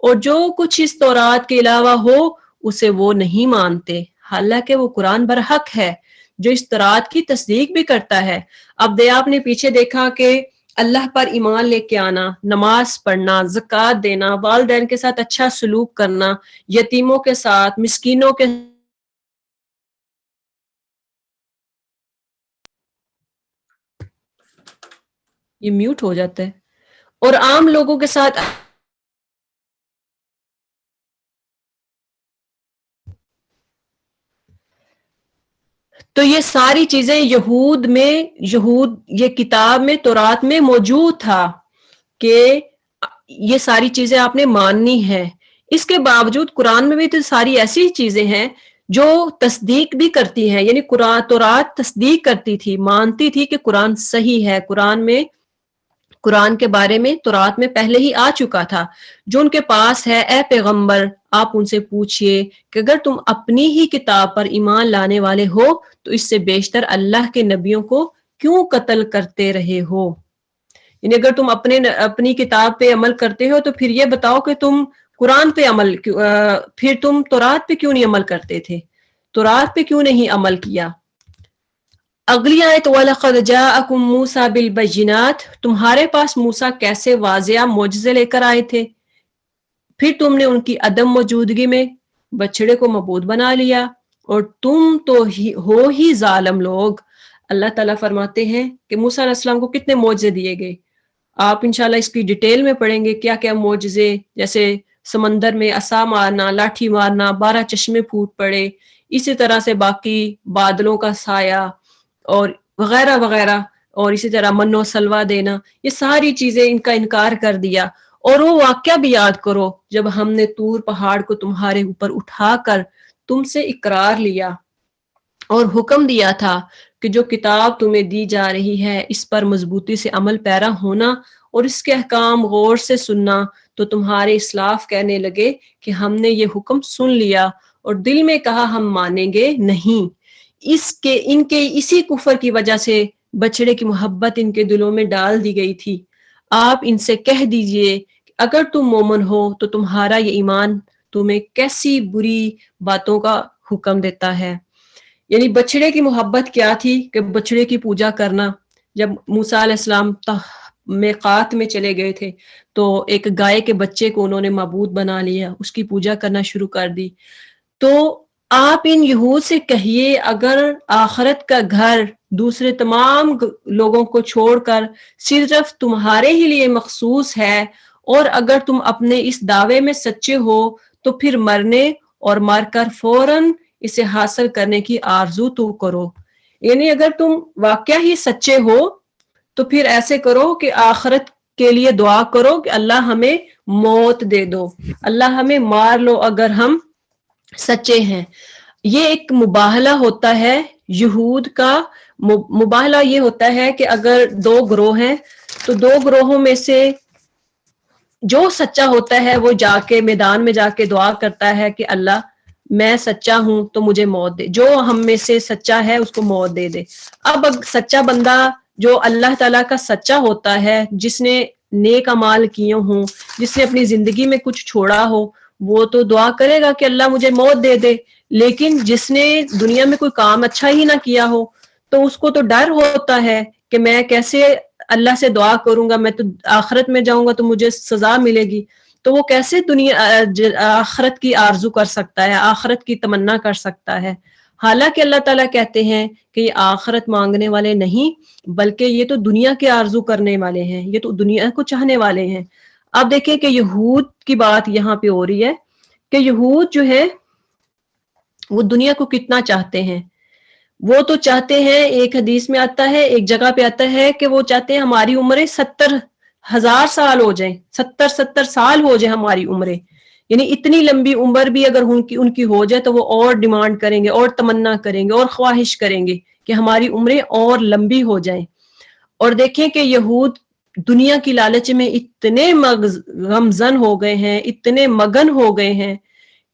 اور جو کچھ اس تورات کے علاوہ ہو اسے وہ نہیں مانتے، حالانکہ وہ قرآن برحق ہے جو اس تورات کی تصدیق بھی کرتا ہے۔ اب آپ نے پیچھے دیکھا کہ اللہ پر ایمان لے کے آنا، نماز پڑھنا، زکوٰۃ دینا، والدین کے ساتھ اچھا سلوک کرنا، یتیموں کے ساتھ، مسکینوں کے یہ میوٹ ہو جاتا ہے، اور عام لوگوں کے ساتھ تو یہ ساری چیزیں یہود یہ کتاب میں، تورات میں موجود تھا کہ یہ ساری چیزیں آپ نے ماننی ہے۔ اس کے باوجود قرآن میں بھی تو ساری ایسی چیزیں ہیں جو تصدیق بھی کرتی ہیں، یعنی تورات تصدیق کرتی تھی، مانتی تھی کہ قرآن صحیح ہے، قرآن کے بارے میں تورات میں پہلے ہی آ چکا تھا، جو ان کے پاس ہے۔ اے پیغمبر آپ ان سے پوچھئے کہ اگر تم اپنی ہی کتاب پر ایمان لانے والے ہو تو اس سے بیشتر اللہ کے نبیوں کو کیوں قتل کرتے رہے ہو؟ یعنی اگر تم اپنی کتاب پہ عمل کرتے ہو تو پھر یہ بتاؤ کہ تم قرآن پہ پھر تم تورات پہ کیوں نہیں عمل کرتے تھے، تورات پہ کیوں نہیں عمل کیا۔ اگلی آیت وَلَقَدْ جَاءَكُم مُوسَىٰ بِالْبَيِّنَاتِ، تمہارے پاس موسیٰ کیسے واضح معجزے لے کر آئے تھے، پھر تم نے ان کی عدم موجودگی میں بچڑے کو معبود بنا لیا، اور تم تو ہو ہی ظالم لوگ۔ اللہ تعالیٰ فرماتے ہیں کہ موسیٰ علیہ السلام کو کتنے معجزے دیے گئے، آپ انشاءاللہ اس کی ڈیٹیل میں پڑھیں گے کیا کیا معجزے، جیسے سمندر میں عصا مارنا، لاٹھی مارنا، 12 چشمے پھوٹ پڑے، اسی طرح سے باقی بادلوں کا سایہ اور وغیرہ وغیرہ، اور اسی طرح من و سلوہ دینا، یہ ساری چیزیں ان کا انکار کر دیا۔ اور وہ واقعہ بھی یاد کرو جب ہم نے طور پہاڑ کو تمہارے اوپر اٹھا کر تم سے اقرار لیا اور حکم دیا تھا کہ جو کتاب تمہیں دی جا رہی ہے اس پر مضبوطی سے عمل پیرا ہونا اور اس کے احکام غور سے سننا، تو تمہارے اسلاف کہنے لگے کہ ہم نے یہ حکم سن لیا، اور دل میں کہا ہم مانیں گے نہیں۔ ان کے اسی کفر کی وجہ سے بچڑے کی محبت ان کے دلوں میں ڈال دی گئی تھی۔ آپ ان سے کہہ دیجئے کہ اگر تم مومن ہو تو تمہارا یہ ایمان تمہیں کیسی بری باتوں کا حکم دیتا ہے۔ یعنی بچڑے کی محبت کیا تھی کہ بچڑے کی پوجا کرنا۔ جب موسیٰ علیہ السلام میقات میں چلے گئے تھے تو ایک گائے کے بچے کو انہوں نے معبود بنا لیا، اس کی پوجا کرنا شروع کر دی۔ تو آپ ان یہود سے کہیے اگر آخرت کا گھر دوسرے تمام لوگوں کو چھوڑ کر صرف تمہارے ہی لیے مخصوص ہے، اور اگر تم اپنے اس دعوے میں سچے ہو تو پھر مرنے اور مر کر فوراً اسے حاصل کرنے کی آرزو تو کرو۔ یعنی اگر تم واقعہ ہی سچے ہو تو پھر ایسے کرو کہ آخرت کے لیے دعا کرو کہ اللہ ہمیں موت دے دو، اللہ ہمیں مار لو اگر ہم سچے ہیں۔ یہ ایک مباہلہ ہوتا ہے یہود کا، مباہلہ یہ ہوتا ہے کہ اگر 2 گروہ ہیں تو 2 گروہوں میں سے جو سچا ہوتا ہے وہ جا کے میدان میں جا کے دعا کرتا ہے کہ اللہ میں سچا ہوں تو مجھے موت دے، جو ہم میں سے سچا ہے اس کو موت دے دے۔ اب سچا بندہ جو اللہ تعالیٰ کا سچا ہوتا ہے، جس نے نیک اعمال کیے ہوں، جس نے اپنی زندگی میں کچھ چھوڑا ہو، وہ تو دعا کرے گا کہ اللہ مجھے موت دے دے۔ لیکن جس نے دنیا میں کوئی کام اچھا ہی نہ کیا ہو تو اس کو تو ڈر ہوتا ہے کہ میں کیسے اللہ سے دعا کروں گا، میں تو آخرت میں جاؤں گا تو مجھے سزا ملے گی، تو وہ کیسے آخرت کی آرزو کر سکتا ہے، آخرت کی تمنا کر سکتا ہے۔ حالانکہ اللہ تعالیٰ کہتے ہیں کہ یہ آخرت مانگنے والے نہیں بلکہ یہ تو دنیا کے آرزو کرنے والے ہیں، یہ تو دنیا کو چاہنے والے ہیں۔ اب دیکھیں کہ یہود کی بات یہاں پہ ہو رہی ہے کہ یہود جو ہے وہ دنیا کو کتنا چاہتے ہیں۔ وہ تو چاہتے ہیں، ایک حدیث میں آتا ہے، ایک جگہ پہ آتا ہے کہ وہ چاہتے ہیں ہماری عمریں 70,000 سال ہو جائیں، 70 سال ہو جائیں ہماری عمریں، یعنی اتنی لمبی عمر بھی اگر ان کی ہو جائے تو وہ اور ڈیمانڈ کریں گے، اور تمنا کریں گے، اور خواہش کریں گے کہ ہماری عمریں اور لمبی ہو جائیں۔ اور دیکھیں کہ یہود دنیا کی لالچ میں اتنے غمزن ہو گئے ہیں، اتنے مگن ہو گئے ہیں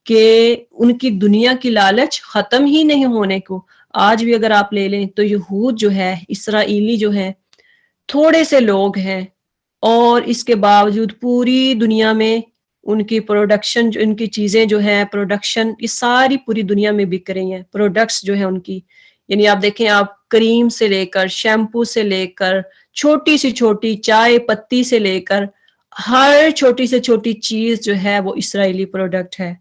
کہ ان کی دنیا کی لالچ ختم ہی نہیں ہونے کو۔ آج بھی اگر آپ لے لیں تو یہود جو ہے، اسرائیلی جو ہے، تھوڑے سے لوگ ہیں، اور اس کے باوجود پوری دنیا میں ان کی پروڈکشن، جو ان کی چیزیں جو ہیں پروڈکشن، یہ ساری پوری دنیا میں بک رہی ہیں، پروڈکٹس جو ہیں ان کی۔ یعنی آپ دیکھیں، آپ کریم سے لے کر، شیمپو سے لے کر، چھوٹی سے چھوٹی چائے پتی سے لے کر، ہر چھوٹی سے چھوٹی چیز جو ہے وہ اسرائیلی پروڈکٹ ہے۔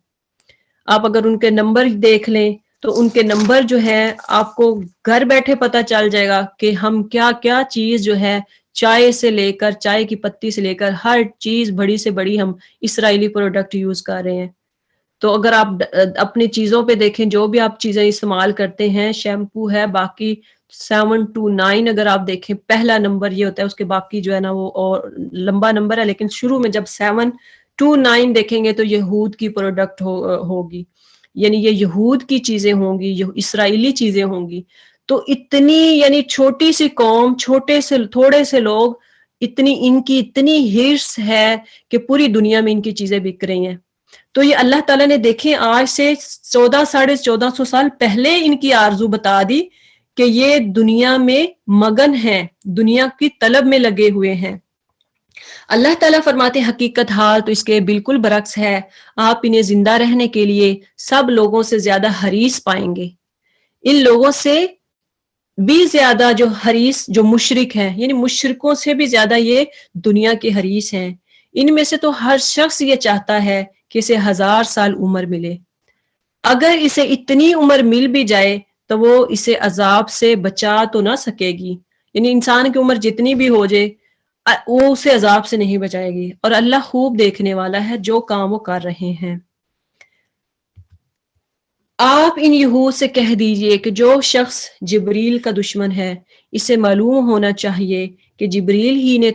آپ اگر ان کے نمبر دیکھ لیں تو ان کے نمبر جو ہے آپ کو گھر بیٹھے پتہ چل جائے گا کہ ہم کیا کیا چیز جو ہے، چائے سے لے کر، چائے کی پتی سے لے کر، ہر چیز بڑی سے بڑی ہم اسرائیلی پروڈکٹ یوز کر رہے ہیں۔ تو اگر آپ اپنی چیزوں پہ دیکھیں، جو بھی آپ چیزیں استعمال کرتے ہیں، شیمپو ہے، باقی 7 to 9 اگر آپ دیکھیں، پہلا نمبر یہ ہوتا ہے، اس کے باقی جو ہے نا وہ اور لمبا نمبر ہے، لیکن شروع میں جب 7 to 9 دیکھیں گے تو یہود کی پروڈکٹ ہوگی، یعنی یہ یہود کی چیزیں ہوں گی، یہ اسرائیلی چیزیں ہوں گی۔ تو اتنی، یعنی چھوٹی سی قوم، تھوڑے سے لوگ، ان کی اتنی ہرس ہے کہ پوری دنیا میں ان کی چیزیں بک رہی ہیں۔ تو یہ اللہ تعالیٰ نے دیکھیں آج سے 1400 سال پہلے ان کی آرزو بتا دی کہ یہ دنیا میں مگن ہیں، دنیا کی طلب میں لگے ہوئے ہیں۔ اللہ تعالیٰ فرماتے ہیں حقیقت حال تو اس کے بالکل برعکس ہے، آپ انہیں زندہ رہنے کے لیے سب لوگوں سے زیادہ حریص پائیں گے، ان لوگوں سے بھی زیادہ جو حریص جو مشرک ہیں، یعنی مشرکوں سے بھی زیادہ یہ دنیا کے حریص ہیں۔ ان میں سے تو ہر شخص یہ چاہتا ہے کہ اسے 1000 سال عمر ملے، اگر اسے اتنی عمر مل بھی جائے تو وہ اسے عذاب سے بچا تو نہ سکے گی، یعنی انسان کی عمر جتنی بھی ہو جائے وہ اسے عذاب سے نہیں بچائے گی، اور اللہ خوب دیکھنے والا ہے جو کام وہ کر رہے ہیں۔ آپ ان یہود سے کہہ دیجئے کہ جو شخص جبریل کا دشمن ہے اسے معلوم ہونا چاہیے کہ جبریل ہی نے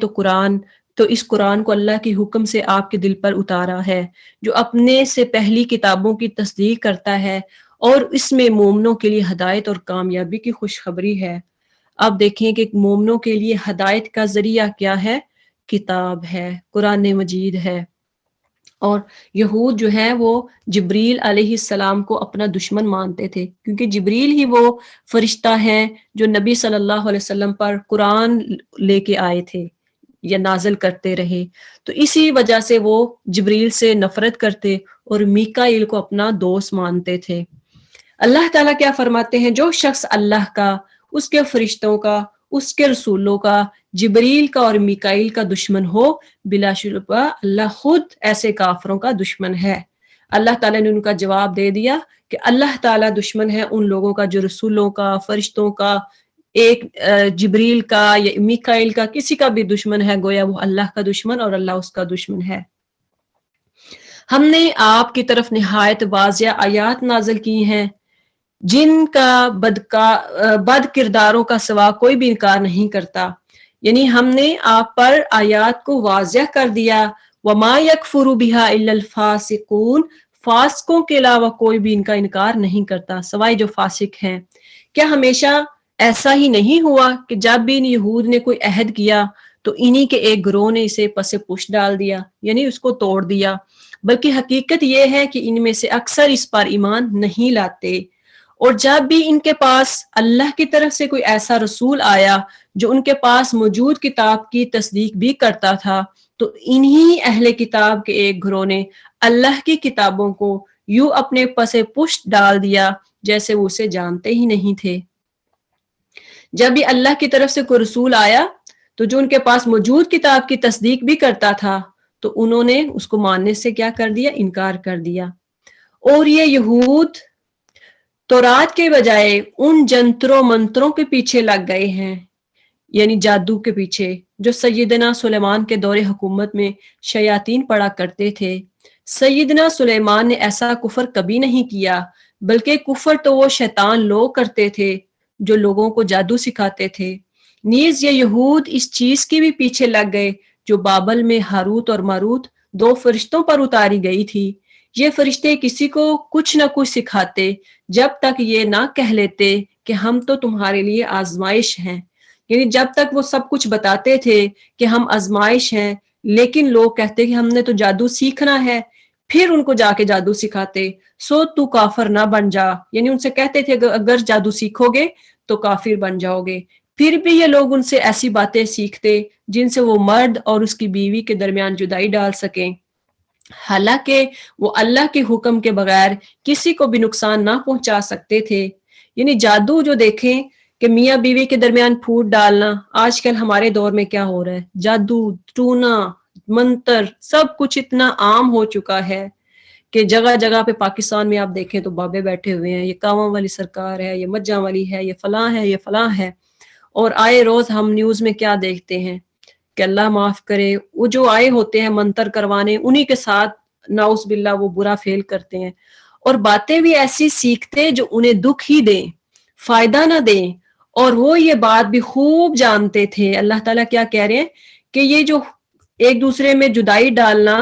تو اس قرآن کو اللہ کے حکم سے آپ کے دل پر اتارا ہے، جو اپنے سے پہلی کتابوں کی تصدیق کرتا ہے اور اس میں مومنوں کے لیے ہدایت اور کامیابی کی خوشخبری ہے۔ اب دیکھیں کہ مومنوں کے لیے ہدایت کا ذریعہ کیا ہے؟ کتاب ہے، قرآن مجید ہے۔ اور یہود جو ہیں وہ جبریل علیہ السلام کو اپنا دشمن مانتے تھے، کیونکہ جبریل ہی وہ فرشتہ ہیں جو نبی صلی اللہ علیہ وسلم پر قرآن لے کے آئے تھے یا نازل کرتے رہے، تو اسی وجہ سے وہ جبریل سے نفرت کرتے اور میکائیل کو اپنا دوست مانتے تھے۔ اللہ تعالیٰ کیا فرماتے ہیں؟ جو شخص اللہ کا، اس کے فرشتوں کا، اس کے رسولوں کا، جبریل کا اور میکائیل کا دشمن ہو، بلا شبہ اللہ خود ایسے کافروں کا دشمن ہے۔ اللہ تعالیٰ نے ان کا جواب دے دیا کہ اللہ تعالیٰ دشمن ہے ان لوگوں کا جو رسولوں کا، فرشتوں کا، ایک جبریل کا یا میکائیل کا، کسی کا بھی دشمن ہے، گویا وہ اللہ کا دشمن اور اللہ اس کا دشمن ہے۔ ہم نے آپ کی طرف نہایت واضح آیات نازل کی ہیں جن کا بد کرداروں کا سوا کوئی بھی انکار نہیں کرتا، یعنی ہم نے آپ پر آیات کو واضح کر دیا۔ وما یکفر بہا الا الفاسقون، فاسقوں کے علاوہ کوئی بھی ان کا انکار نہیں کرتا سوائے جو فاسق ہیں۔ کیا ہمیشہ ایسا ہی نہیں ہوا کہ جب بھی ان یہود نے کوئی عہد کیا تو انہی کے ایک گروہ نے اسے پس پش ڈال دیا، یعنی اس کو توڑ دیا؟ بلکہ حقیقت یہ ہے کہ ان میں سے اکثر اس پر ایمان نہیں لاتے، اور جب بھی ان کے پاس اللہ کی طرف سے کوئی ایسا رسول آیا جو ان کے پاس موجود کتاب کی تصدیق بھی کرتا تھا تو انہی اہل کتاب کے ایک گروہ نے اللہ کی کتابوں کو یوں اپنے پس پشت ڈال دیا جیسے وہ اسے جانتے ہی نہیں تھے۔ جب بھی اللہ کی طرف سے کوئی رسول آیا تو جو ان کے پاس موجود کتاب کی تصدیق بھی کرتا تھا تو انہوں نے اس کو ماننے سے کیا کر دیا؟ انکار کر دیا۔ اور یہ یہود تورات کے بجائے ان جنتروں منتروں کے پیچھے لگ گئے ہیں، یعنی جادو کے پیچھے، جو سیدنا سلیمان کے دور حکومت میں شیاطین پڑا کرتے تھے۔ سیدنا سلیمان نے ایسا کفر کبھی نہیں کیا، بلکہ کفر تو وہ شیطان لوگ کرتے تھے جو لوگوں کو جادو سکھاتے تھے۔ نیز یہ یہود اس چیز کے بھی پیچھے لگ گئے جو بابل میں ہاروت اور ماروت 2 فرشتوں پر اتاری گئی تھی۔ یہ فرشتے کسی کو کچھ نہ کچھ سکھاتے جب تک یہ نہ کہہ لیتے کہ ہم تو تمہارے لیے آزمائش ہیں، یعنی جب تک وہ سب کچھ بتاتے تھے کہ ہم آزمائش ہیں، لیکن لوگ کہتے کہ ہم نے تو جادو سیکھنا ہے، پھر ان کو جا کے جادو سکھاتے، سو تو کافر نہ بن جا، یعنی ان سے کہتے تھے اگر جادو سیکھو گے تو کافر بن جاؤ گے۔ پھر بھی یہ لوگ ان سے ایسی باتیں سیکھتے جن سے وہ مرد اور اس کی بیوی کے درمیان جدائی ڈال سکیں، حالانکہ وہ اللہ کے حکم کے بغیر کسی کو بھی نقصان نہ پہنچا سکتے تھے۔ یعنی جادو جو دیکھیں کہ میاں بیوی کے درمیان پھوٹ ڈالنا، آج کل ہمارے دور میں کیا ہو رہا ہے، جادو ٹونا منتر سب کچھ اتنا عام ہو چکا ہے کہ جگہ جگہ پہ پاکستان میں آپ دیکھیں تو بابے بیٹھے ہوئے ہیں، یہ کاواں والی سرکار ہے، یہ مجاں والی ہے، یہ فلاں ہے، یہ فلاں ہے، اور آئے روز ہم نیوز میں کیا دیکھتے ہیں کہ اللہ معاف کرے وہ جو آئے ہوتے ہیں منتر کروانے، انہی کے ساتھ ناؤز باللہ وہ برا فیل کرتے ہیں، اور باتیں بھی ایسی سیکھتے جو انہیں دکھ ہی دیں، فائدہ نہ دیں، اور وہ یہ بات بھی خوب جانتے تھے۔ اللہ تعالیٰ کیا کہہ رہے ہیں کہ یہ جو ایک دوسرے میں جدائی ڈالنا،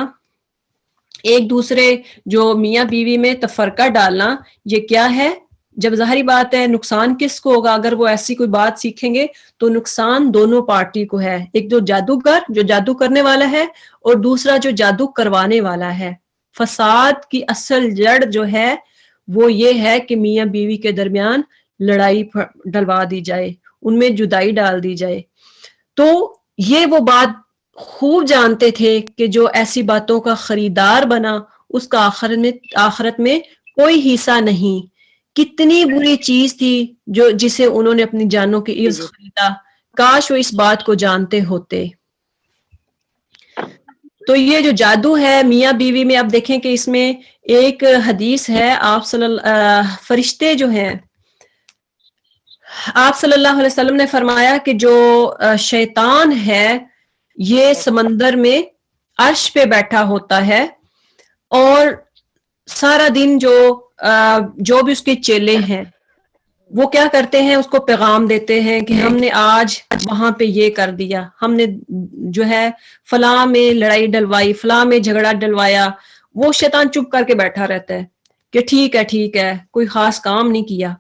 ایک دوسرے جو میاں بیوی میں تفرقہ ڈالنا، یہ کیا ہے؟ جب ظاہری بات ہے نقصان کس کو ہوگا؟ اگر وہ ایسی کوئی بات سیکھیں گے تو نقصان دونوں پارٹی کو ہے، ایک جو جادوگر جو جادو کرنے والا ہے اور دوسرا جو جادو کروانے والا ہے۔ فساد کی اصل جڑ جو ہے وہ یہ ہے کہ میاں بیوی کے درمیان لڑائی ڈلوا دی جائے، ان میں جدائی ڈال دی جائے۔ تو یہ وہ بات خوب جانتے تھے کہ جو ایسی باتوں کا خریدار بنا اس کا آخرت میں کوئی حصہ نہیں. کتنی بری چیز تھی جسے انہوں نے اپنی جانوں کے عوض خریدا. کاش وہ اس بات کو جانتے ہوتے. تو یہ جو جادو ہے میاں بیوی میں، اب دیکھیں کہ اس میں ایک حدیث ہے، فرشتے جو ہیں، آپ صلی اللہ علیہ وسلم نے فرمایا کہ جو شیطان ہے یہ سمندر میں عرش پہ بیٹھا ہوتا ہے، اور سارا دن جو بھی اس کے چیلے ہیں وہ کیا کرتے ہیں، اس کو پیغام دیتے ہیں کہ ہم نے آج وہاں پہ یہ کر دیا، ہم نے جو ہے فلاں میں لڑائی ڈلوائی، فلاں میں جھگڑا ڈلوایا. وہ شیطان چپ کر کے بیٹھا رہتا ہے کہ ٹھیک ہے کوئی خاص کام نہیں کیا.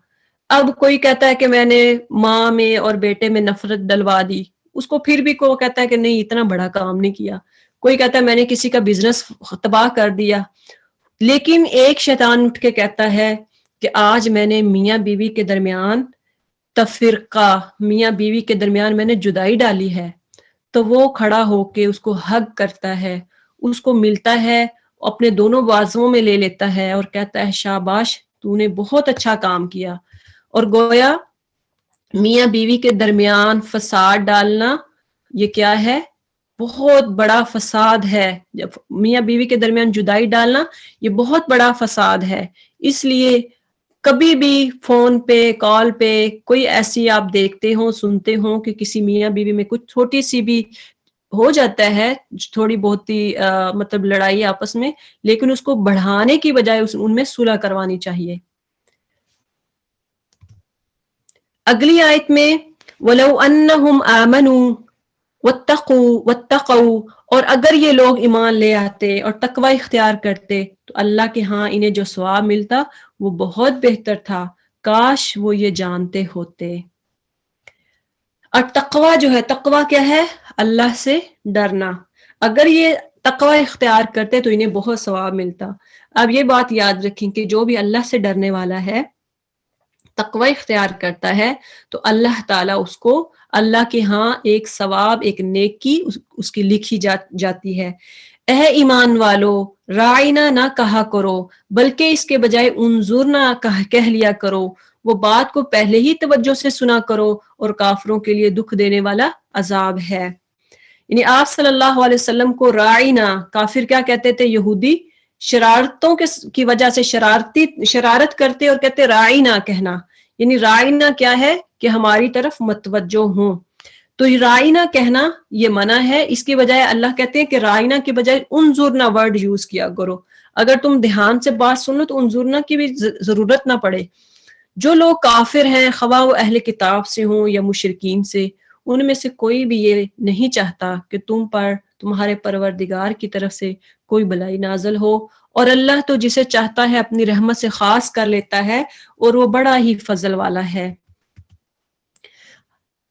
اب کوئی کہتا ہے کہ میں نے ماں میں اور بیٹے میں نفرت ڈلوا دی، اس کو پھر بھی کوئی کہتا ہے کہ نہیں اتنا بڑا کام نہیں کیا. کوئی کہتا ہے میں نے کسی کا بزنس تباہ کر دیا. لیکن ایک شیطان اٹھ کے کہتا ہے کہ آج میں نے میاں بیوی کے درمیان تفرقہ، میاں بیوی کے درمیان میں نے جدائی ڈالی ہے. تو وہ کھڑا ہو کے اس کو ہگ کرتا ہے، اس کو ملتا ہے، اپنے دونوں بازوؤں میں لے لیتا ہے اور کہتا ہے شاباش تو نے بہت اچھا کام کیا. اور گویا میاں بیوی کے درمیان فساد ڈالنا یہ کیا ہے، بہت بڑا فساد ہے. جب میاں بیوی کے درمیان جدائی ڈالنا یہ بہت بڑا فساد ہے. اس لیے کبھی بھی فون پہ کال پہ کوئی ایسی آپ دیکھتے ہو سنتے ہو کہ کسی میاں بیوی میں کچھ چھوٹی سی بھی ہو جاتا ہے، تھوڑی بہت ہی مطلب لڑائی آپس میں، لیکن اس کو بڑھانے کی بجائے ان میں صلح کروانی چاہیے. اگلی آیت میں وَلَوْ أَنَّهُمْ آمَنُوا وَاتَّقَوْا، اور اگر یہ لوگ ایمان لے آتے اور تقوی اختیار کرتے تو اللہ کے ہاں انہیں جو ثواب ملتا وہ بہت بہتر تھا، کاش وہ یہ جانتے ہوتے. اور تقوی جو ہے، تقوی کیا ہے؟ اللہ سے ڈرنا. اگر یہ تقوی اختیار کرتے تو انہیں بہت ثواب ملتا. اب یہ بات یاد رکھیں کہ جو بھی اللہ سے ڈرنے والا ہے، تقوی اختیار کرتا ہے تو اللہ تعالیٰ اس کو اللہ کے ہاں ایک ثواب، ایک نیکی اس کی لکھی جاتی ہے. اے ایمان والو رائنا نہ کہا کرو بلکہ اس کے بجائے انظرنا کہہ لیا کرو. وہ بات کو پہلے ہی توجہ سے سنا کرو اور کافروں کے لیے دکھ دینے والا عذاب ہے. یعنی آپ صلی اللہ علیہ وسلم کو رائنا، کافر کیا کہتے تھے؟ یہودی شرارتوں کی وجہ سے شرارت کرتے اور کہتے رائنا کہنا. یعنی رائنا کیا ہے کہ ہماری طرف متوجہ ہوں. تو رائنا کہنا یہ منع ہے. اس کی بجائے اللہ کہتے ہیں کہ رائنا کی بجائے انظرنا ورڈ یوز کیا کرو. اگر تم دھیان سے بات سن لو تو انظرنا کی بھی ضرورت نہ پڑے. جو لوگ کافر ہیں، خواہ وہ اہل کتاب سے ہوں یا مشرکین سے، ان میں سے کوئی بھی یہ نہیں چاہتا کہ تم پر تمہارے پروردگار کی طرف سے کوئی بلائی نازل ہو. اور اللہ تو جسے چاہتا ہے اپنی رحمت سے خاص کر لیتا ہے اور وہ بڑا ہی فضل والا ہے.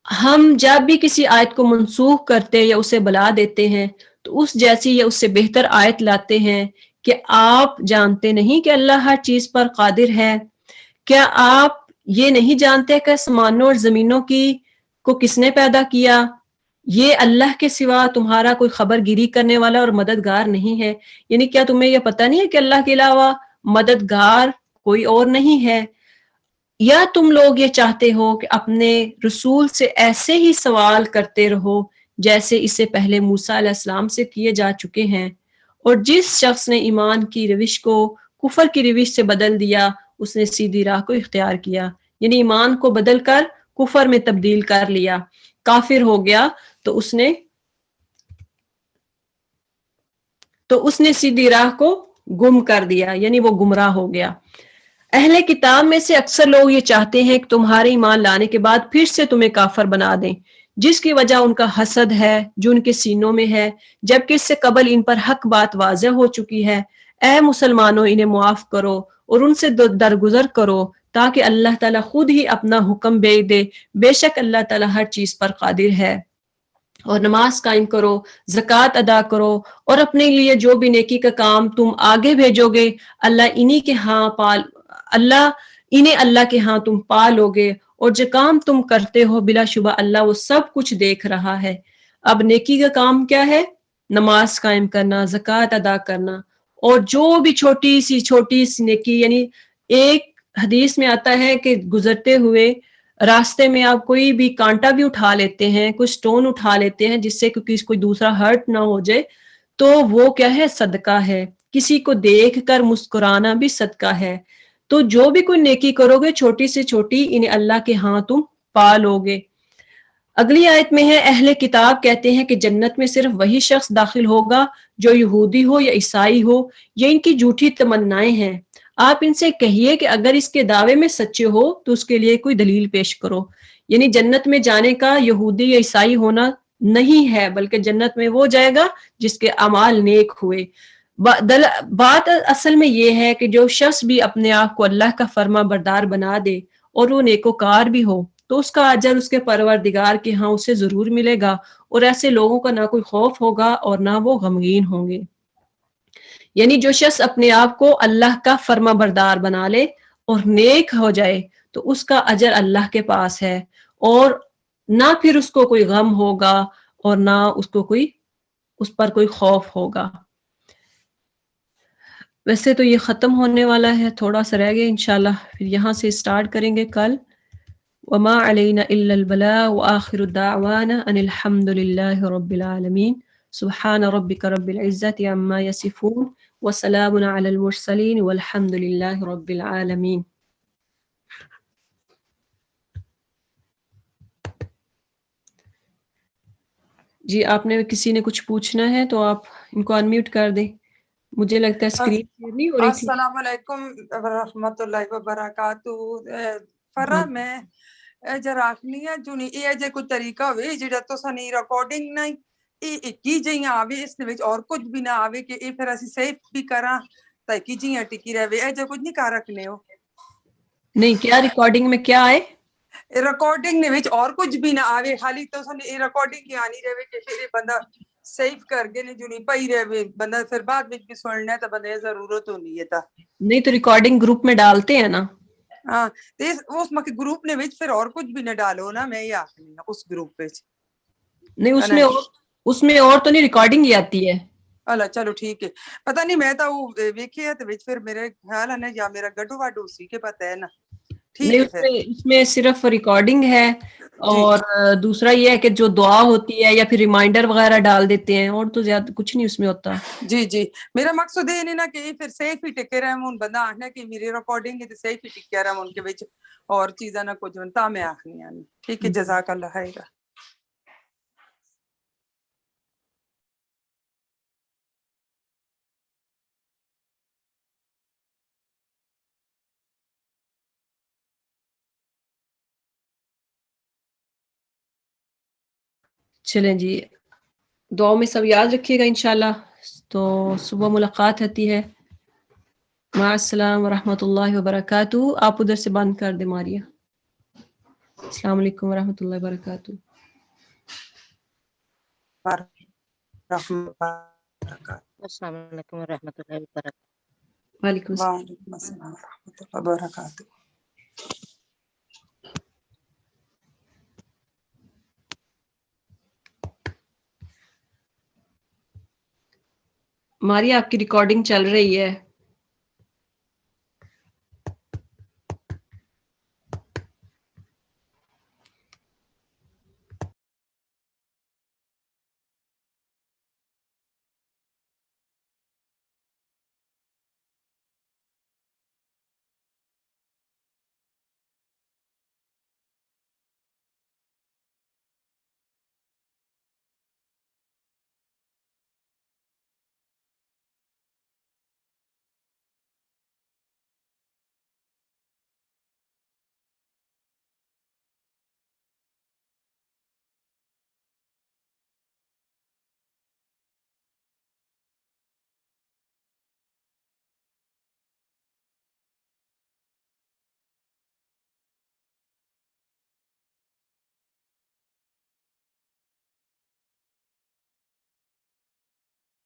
ہم جب بھی کسی آیت کو منسوخ کرتے یا اسے بلا دیتے ہیں تو اس جیسی یا اس سے بہتر آیت لاتے ہیں کہ آپ جانتے نہیں کہ اللہ ہر چیز پر قادر ہے. کیا آپ یہ نہیں جانتے کہ آسمانوں اور زمینوں کو کس نے پیدا کیا؟ یہ اللہ کے سوا تمہارا کوئی خبر گیری کرنے والا اور مددگار نہیں ہے. یعنی کیا تمہیں یہ پتہ نہیں ہے کہ اللہ کے علاوہ مددگار کوئی اور نہیں ہے؟ یا تم لوگ یہ چاہتے ہو کہ اپنے رسول سے ایسے ہی سوال کرتے رہو جیسے اس سے پہلے موسیٰ علیہ السلام سے کیے جا چکے ہیں؟ اور جس شخص نے ایمان کی روش کو کفر کی روش سے بدل دیا اس نے سیدھی راہ کو اختیار کیا. یعنی ایمان کو بدل کر کفر میں تبدیل کر لیا، کافر ہو گیا تو اس نے سیدھی راہ کو گم کر دیا، یعنی وہ گمراہ ہو گیا. اہل کتاب میں سے اکثر لوگ یہ چاہتے ہیں کہ تمہارے ایمان لانے کے بعد پھر سے تمہیں کافر بنا دیں، جس کی وجہ ان کا حسد ہے جو ان کے سینوں میں ہے، جبکہ اس سے قبل ان پر حق بات واضح ہو چکی ہے. اے مسلمانوں انہیں معاف کرو اور ان سے درگزر کرو تاکہ اللہ تعالیٰ خود ہی اپنا حکم بھیج دے. بے شک اللہ تعالیٰ ہر چیز پر قادر ہے. اور نماز قائم کرو، زکوٰۃ ادا کرو، اور اپنے لیے جو بھی نیکی کا کام تم آگے بھیجو گے اللہ کے ہاں تم پا لو گے. اور جو کام تم کرتے ہو بلا شبہ اللہ وہ سب کچھ دیکھ رہا ہے. اب نیکی کا کام کیا ہے؟ نماز قائم کرنا، زکوٰۃ ادا کرنا، اور جو بھی چھوٹی سی نیکی، یعنی ایک حدیث میں آتا ہے کہ گزرتے ہوئے راستے میں آپ کوئی بھی کانٹا بھی اٹھا لیتے ہیں، کوئی سٹون اٹھا لیتے ہیں جس سے کوئی دوسرا ہرٹ نہ ہو جائے، تو وہ کیا ہے؟ صدقہ ہے۔ کسی کو دیکھ کر مسکرانا بھی صدقہ ہے۔ تو جو بھی کوئی نیکی کرو گے چھوٹی سے چھوٹی، انہیں اللہ کے ہاں تم پا لو گے۔ اگلی آیت میں ہے اہل کتاب کہتے ہیں کہ جنت میں صرف وہی شخص داخل ہوگا جو یہودی ہو یا عیسائی ہو، یہ ان کی جھوٹی تمنائیں ہیں۔ آپ ان سے کہیے کہ اگر اس کے دعوے میں سچے ہو تو اس کے لیے کوئی دلیل پیش کرو۔ یعنی جنت میں جانے کا یہودی یا عیسائی ہونا نہیں ہے، بلکہ جنت میں وہ جائے گا جس کے اعمال نیک ہوئے۔ بات اصل میں یہ ہے کہ جو شخص بھی اپنے آپ کو اللہ کا فرما بردار بنا دے اور وہ نیکوکار بھی ہو تو اس کا اجر اس کے پروردگار کے ہاں اسے ضرور ملے گا، اور ایسے لوگوں کا نہ کوئی خوف ہوگا اور نہ وہ غمگین ہوں گے۔ یعنی جو شخص اپنے آپ کو اللہ کا فرما بردار بنا لے اور نیک ہو جائے تو اس کا اجر اللہ کے پاس ہے، اور نہ پھر اس کو کوئی غم ہوگا اور نہ اس پر کوئی خوف ہوگا۔ ویسے تو یہ ختم ہونے والا ہے، تھوڑا سا رہ گیا، انشاءاللہ پھر یہاں سے سٹارٹ کریں گے کل۔ وما علینا الا البلاغ وآخر دعوانا ان الحمد للہ رب العالمین سبحان ربک رب العزت عما یصفون وسلام علی المرسلین والحمد للہ رب العالمین۔ جی آپ نے کسی نے کچھ پوچھنا ہے تو آپ ان کو انمیوٹ کر دیں۔ مجھے لگتا ہے اسکرین شیئر نہیں ہو رہی تھی۔ السلام علیکم ورحمۃ اللہ وبرکاتہ۔ فرا میں جرا آخنی ہے جو نہیں یہ جے کوئی طریقہ ہوئے جڑا تساں نہیں ریکارڈنگ نہیں یہ کی جیاں آوے اس وچ اور کچھ بھی نہ آوے کہ یہ پھر اسی سیو بھی کراں تا کی جیاں ٹکی رہے اے جے کچھ نہیں کر رکھنے ہو؟ نہیں، کیا ریکارڈنگ میں کیا آئے؟ ریکارڈنگ نے وچ اور کچھ بھی نہ آوے، خالی تساں یہ ریکارڈنگ کی آنی رہے کہ پھر بندہ سیو کر کے جو نہیں پئی رہے بندہ پھر بعد وچ بھی سننا ہے تو بندے ضرورت ہونی ہے تا نہیں تو ریکارڈنگ گروپ میں ڈالتے ہیں نا۔ ہاں اس مکہ گروپ نے وچ پھر اور کچھ بھی نہ ڈالو نا، میں یہ آخری ہوں اس گروپ وچ نہیں اس میں اور تو نہیں، ریکارڈنگ ہی آتی ہے۔ اللہ چلو ٹھیک ہے، پتہ نہیں میں تو وہ ویکھی ہے تو وچ پھر میرے خیال ہے نا یا میرا گڈو واڈو اسی کے پتہ ہے نا، ٹھیک نہیں ہے پھر اس میں صرف ریکارڈنگ ہے، جی اور دوسرا یہ ہے کہ جو دعا ہوتی ہے یا پھر ریمائنڈر وغیرہ ڈال دیتے ہیں، اور تو زیادہ کچھ نہیں اس میں ہوتا۔ جی جی میرا مقصد یہ نہیں نا کہ پھر سیف ہی ٹکے رہے ہوں، بندہ آخنا کہ میری ریکارڈنگ ہے تو سیف ہی ٹکے رہے ان کے وچ اور چیزاں نہ کچھ تا میں آخنی آنی ٹھیک ہے، جزاک اللہ خیر۔ چلیں جی، دعاؤں میں سب یاد رکھیے گا انشاءاللہ، تو صبح ملاقات ہوتی ہے۔ مع السلام ورحمۃ اللہ وبرکاتہ۔ آپ ادھر سے بند کر دیں ماریہ۔ السلام علیکم ورحمۃ اللہ وبرکاتہ۔ السلام علیکم ورحمۃ اللہ وبرکاتہ۔ وعلیکم السلام۔ وعلیکم السلام ورحمۃ اللہ وبرکاتہ۔ ماریہ آپ کی ریکارڈنگ چل رہی ہے۔